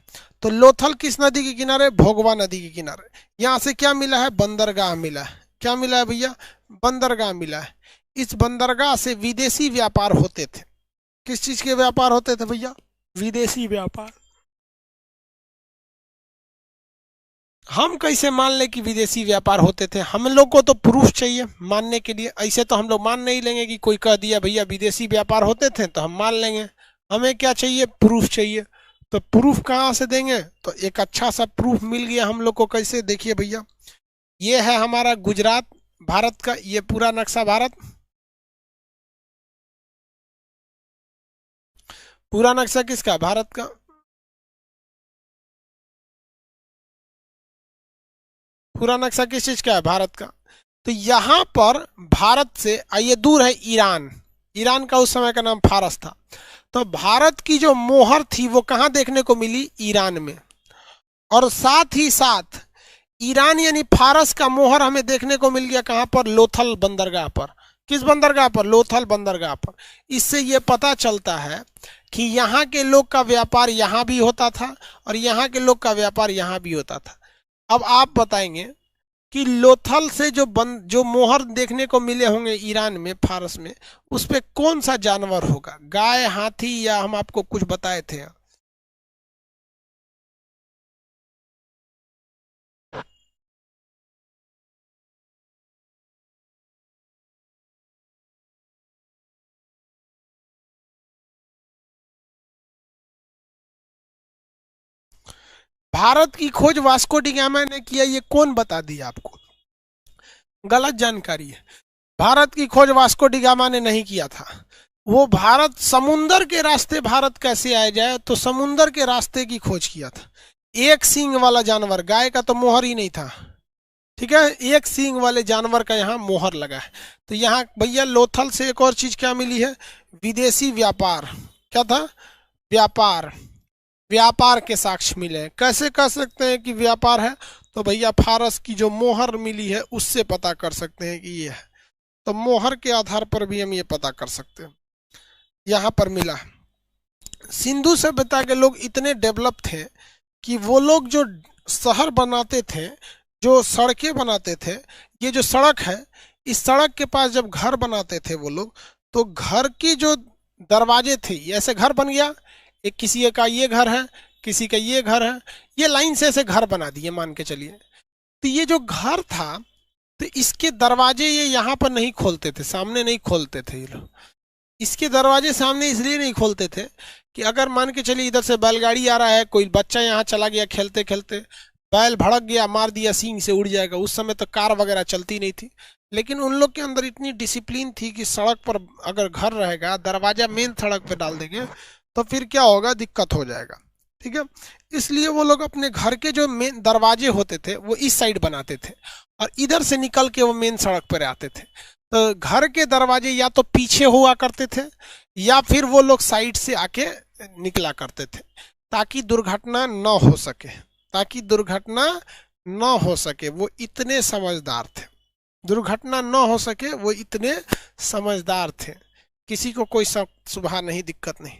तो लोथल किस नदी के किनारे? भोगवा नदी के किनारे। यहां से क्या मिला है? बंदरगाह मिला है। क्या मिला है भैया? बंदरगाह मिला है। इस बंदरगाह से विदेशी व्यापार होते थे। किस चीज के व्यापार होते थे भैया? विदेशी व्यापार। हम कैसे मान ले कि विदेशी व्यापार होते थे? हम लोग को तो प्रूफ चाहिए मानने के लिए। ऐसे तो हम लोग मान नहीं लेंगे कि कोई कह दिया भैया विदेशी व्यापार होते थे तो हम मान लेंगे। हमें क्या चाहिए? प्रूफ चाहिए। तो प्रूफ कहाँ से देंगे? तो एक अच्छा सा प्रूफ मिल गया हम लोग को। कैसे? देखिए भैया, ये है हमारा गुजरात, भारत का ये पूरा नक्शा। भारत पूरा नक्शा किसका? भारत का। पूरा नक्शा किस चीज का है? भारत का। तो यहां पर भारत से ये दूर है ईरान। ईरान का उस समय का नाम फारस था। तो भारत की जो मोहर थी वो कहां देखने को मिली? ईरान में। और साथ ही साथ ईरान यानी फारस का मोहर हमें देखने को मिल गया कहां पर? लोथल बंदरगाह पर। किस बंदरगाह पर? लोथल बंदरगाह पर। इससे यह पता चलता है कि यहाँ के लोग का व्यापार यहाँ भी होता था और यहाँ के लोग का व्यापार यहाँ भी होता था। अब आप बताएंगे कि लोथल से जो मोहर देखने को मिले होंगे ईरान में, फारस में, उस पे कौन सा जानवर होगा, गाय, हाथी, या हम आपको कुछ बताए थे? भारत की खोज वास्को डी गामा ने किया, ये कौन बता दिया आपको? गलत जानकारी है। भारत की खोज वास्को डी गामा ने नहीं किया था। वो भारत समुंदर के रास्ते भारत कैसे आया जाए, तो समुंदर के रास्ते की खोज किया था। एक सींग वाला जानवर, गाय का तो मोहर ही नहीं था, ठीक है, एक सींग वाले जानवर का यहाँ मोहर लगा है। तो यहाँ भैया लोथल से एक और चीज क्या मिली है? विदेशी व्यापार। क्या था? व्यापार। व्यापार के साक्ष्य मिले हैं। कैसे कह सकते हैं कि व्यापार है? तो भैया फारस की जो मोहर मिली है उससे पता कर सकते हैं कि ये है। तो मोहर के आधार पर भी हम ये पता कर सकते हैं। यहाँ पर मिला सिंधु सभ्यता के लोग इतने डेवलप थे कि वो लोग जो शहर बनाते थे, जो सड़कें बनाते थे, ये जो सड़क है, इस सड़क के पास जब घर बनाते थे वो लोग, तो घर की जो दरवाजे थे, ऐसे घर बन गया, एक किसी का ये घर है, किसी का ये घर है, ये लाइन से ऐसे घर बना दिए मान के चलिए। तो ये जो घर था, तो इसके दरवाजे ये यहाँ पर नहीं खोलते थे, सामने नहीं खोलते थे ये लोग। इसके दरवाजे सामने इसलिए नहीं खोलते थे कि अगर मान के चलिए इधर से बैलगाड़ी आ रहा है, कोई बच्चा यहाँ चला गया खेलते खेलते, बैल भड़क गया, मार दिया, सींग से उड़ जाएगा। उस समय तो कार वगैरह चलती नहीं थी, लेकिन उन लोग के अंदर इतनी डिसिप्लिन थी कि सड़क पर अगर घर रहेगा, दरवाजा मेन सड़क पे डाल देंगे तो फिर क्या होगा, दिक्कत हो जाएगा, ठीक है। इसलिए वो लोग अपने घर के जो मेन दरवाजे होते थे वो इस साइड बनाते थे, और इधर से निकल के वो मेन सड़क पर आते थे। तो घर के दरवाजे या तो पीछे हुआ करते थे, या फिर वो लोग साइड से आके निकला करते थे, ताकि दुर्घटना न हो सके, ताकि दुर्घटना न हो सके। वो इतने समझदार थे, दुर्घटना न हो सके, वो इतने समझदार थे, किसी को कोई सुबह नहीं, दिक्कत नहीं।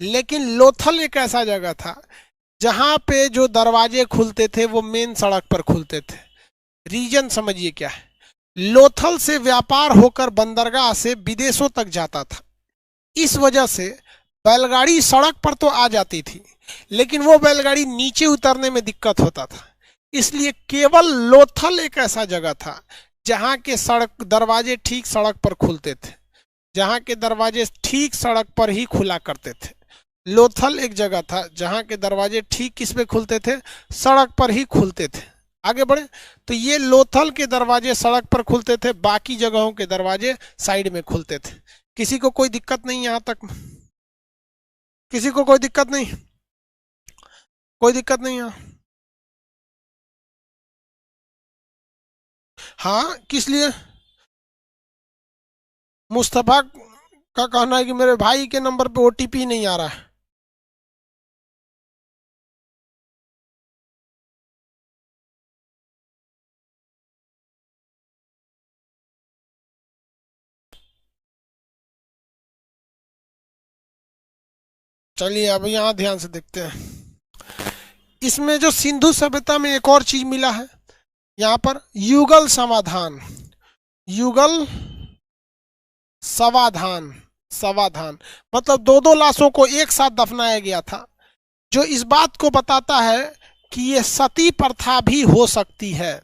लेकिन लोथल एक ऐसा जगह था जहां पे जो दरवाजे खुलते थे वो मेन सड़क पर खुलते थे। रीजन समझिए क्या है। लोथल से व्यापार होकर बंदरगाह से विदेशों तक जाता था। इस वजह से बैलगाड़ी सड़क पर तो आ जाती थी, लेकिन वो बैलगाड़ी नीचे उतरने में दिक्कत होता था। इसलिए केवल लोथल एक ऐसा जगह था जहां के सड़क दरवाजे ठीक सड़क पर खुलते थे, जहां के दरवाजे ठीक सड़क पर ही खुला करते थे। लोथल एक जगह था जहां के दरवाजे ठीक किस पे खुलते थे, सड़क पर ही खुलते थे। आगे बढ़े तो ये लोथल के दरवाजे सड़क पर खुलते थे, बाकी जगहों के दरवाजे साइड में खुलते थे। किसी को कोई दिक्कत नहीं? यहां तक किसी को कोई दिक्कत नहीं? कोई दिक्कत नहीं है? हाँ, किस लिए? मुस्तफा का कहना है कि मेरे भाई के नंबर पे ओटीपी नहीं आ रहा है। चलिए अब यहाँ ध्यान से देखते हैं। इसमें जो सिंधु सभ्यता में एक और चीज मिला है, यहाँ पर युगल समाधान, युगल समाधान, समाधान मतलब दो दो लाशों को एक साथ दफनाया गया था, जो इस बात को बताता है कि ये सती प्रथा भी हो सकती है,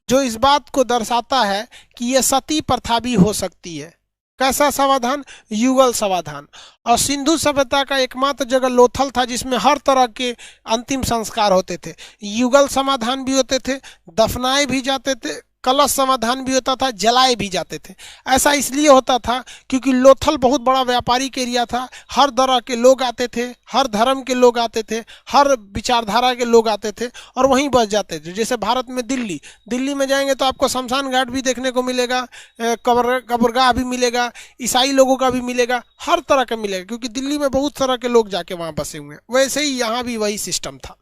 जो इस बात को दर्शाता है कि ये सती प्रथा भी हो सकती है। कैसा समाधान? युगल समाधान। और सिंधु सभ्यता का एकमात्र जगह लोथल था जिसमें हर तरह के अंतिम संस्कार होते थे। युगल समाधान भी होते थे, दफनाए भी जाते थे, कलश समाधान भी होता था, जलाए भी जाते थे। ऐसा इसलिए होता था क्योंकि लोथल बहुत बड़ा व्यापारिक एरिया था, हर तरह के लोग आते थे, हर धर्म के लोग आते थे, हर विचारधारा के लोग आते थे और वहीं बस जाते थे। जैसे भारत में दिल्ली, दिल्ली में जाएंगे तो आपको शमशान घाट भी देखने को मिलेगा, कब्रगाह भी मिलेगा, ईसाई लोगों का भी मिलेगा, हर तरह का मिलेगा, क्योंकि दिल्ली में बहुत तरह के लोग जाके वहाँ बसे हुए हैं। वैसे ही यहाँ भी वही सिस्टम था,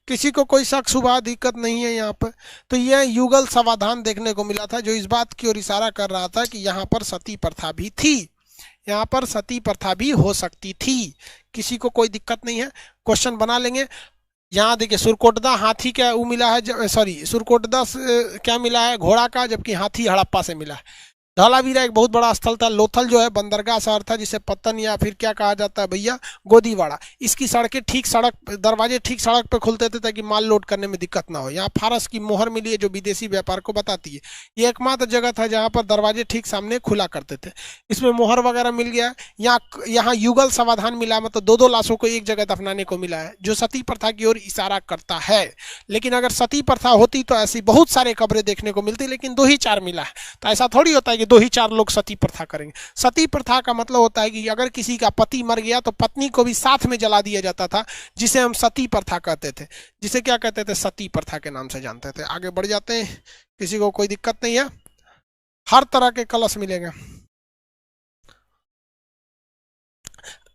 किसी को कोई शक शुबा दिक्कत नहीं है यहाँ पर। तो यह युगल समाधान देखने को मिला था जो इस बात की ओर इशारा कर रहा था कि यहाँ पर सती प्रथा भी थी, यहाँ पर सती प्रथा भी हो सकती थी। किसी को कोई दिक्कत नहीं है, क्वेश्चन बना लेंगे। यहाँ देखिए सुरकोटदा हाथी का वो मिला है, सॉरी सुरकोटदा से क्या मिला है, घोड़ा का, जबकि हाथी हड़प्पा से मिला है। धौलावीरा एक बहुत बड़ा स्थल था। लोथल जो है बंदरगाह शहर था, जिसे पत्तन या फिर क्या कहा जाता है भैया, गोदीवाड़ा। इसकी सड़कें ठीक सड़क, दरवाजे ठीक सड़क पे खुलते थे ताकि माल लोड करने में दिक्कत ना हो। यहाँ फारस की मोहर मिली है जो विदेशी व्यापार को बताती है। ये एकमात्र जगह था जहाँ पर दरवाजे ठीक सामने खुला करते थे। इसमें मोहर वगैरह मिल गया। यहाँ यहाँ युगल समाधान मिला, मतलब दो दो लाशों को एक जगह दफनाने को मिला है, जो सती प्रथा की ओर इशारा करता है। लेकिन अगर सती प्रथा होती तो ऐसी बहुत सारे कब्रें देखने को मिलती, लेकिन 2 ही 4 मिला है। तो ऐसा थोड़ी होता है कि 2 ही 4 लोग सती प्रथा करेंगे। सती प्रथा का मतलब होता है कि अगर किसी का पति मर गया तो पत्नी को भी साथ में जला दिया जाता था, जिसे हम सती प्रथा कहते थे, जिसे क्या कहते थे, सती प्रथा के नाम से जानते थे। आगे बढ़ जाते हैं, किसी को कोई दिक्कत नहीं है, हर तरह के कलश मिलेंगे।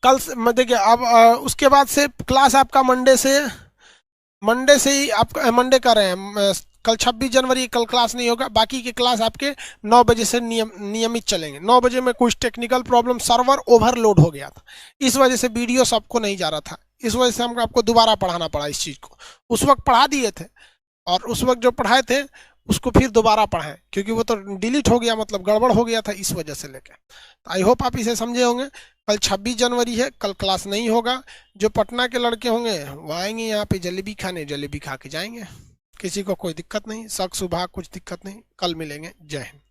कल देखिए अब उसके बाद से क्लास आपका मंडे से ही आप मंडे कर रहे हैं। कल 26 जनवरी, कल क्लास नहीं होगा। बाकी के क्लास आपके 9 बजे से नियमित चलेंगे। 9 बजे में कुछ टेक्निकल प्रॉब्लम, सर्वर ओवरलोड हो गया था, इस वजह से वीडियो सबको नहीं जा रहा था। इस वजह से हमको आपको दोबारा पढ़ाना पड़ा इस चीज़ को। उस वक्त पढ़ा दिए थे, और उस वक्त जो पढ़ाए थे उसको फिर दोबारा पढ़ाएं, क्योंकि वो तो डिलीट हो गया, मतलब गड़बड़ हो गया था, इस वजह से लेके। तो आई होप आप इसे समझे होंगे। कल 26 जनवरी है, कल क्लास नहीं होगा। जो पटना के लड़के होंगे वो आएंगे यहाँ पे जलेबी खाने, जलेबी खा के जाएंगे। किसी को कोई दिक्कत नहीं, शक सुबह कुछ दिक्कत नहीं। कल मिलेंगे। जय हिंद।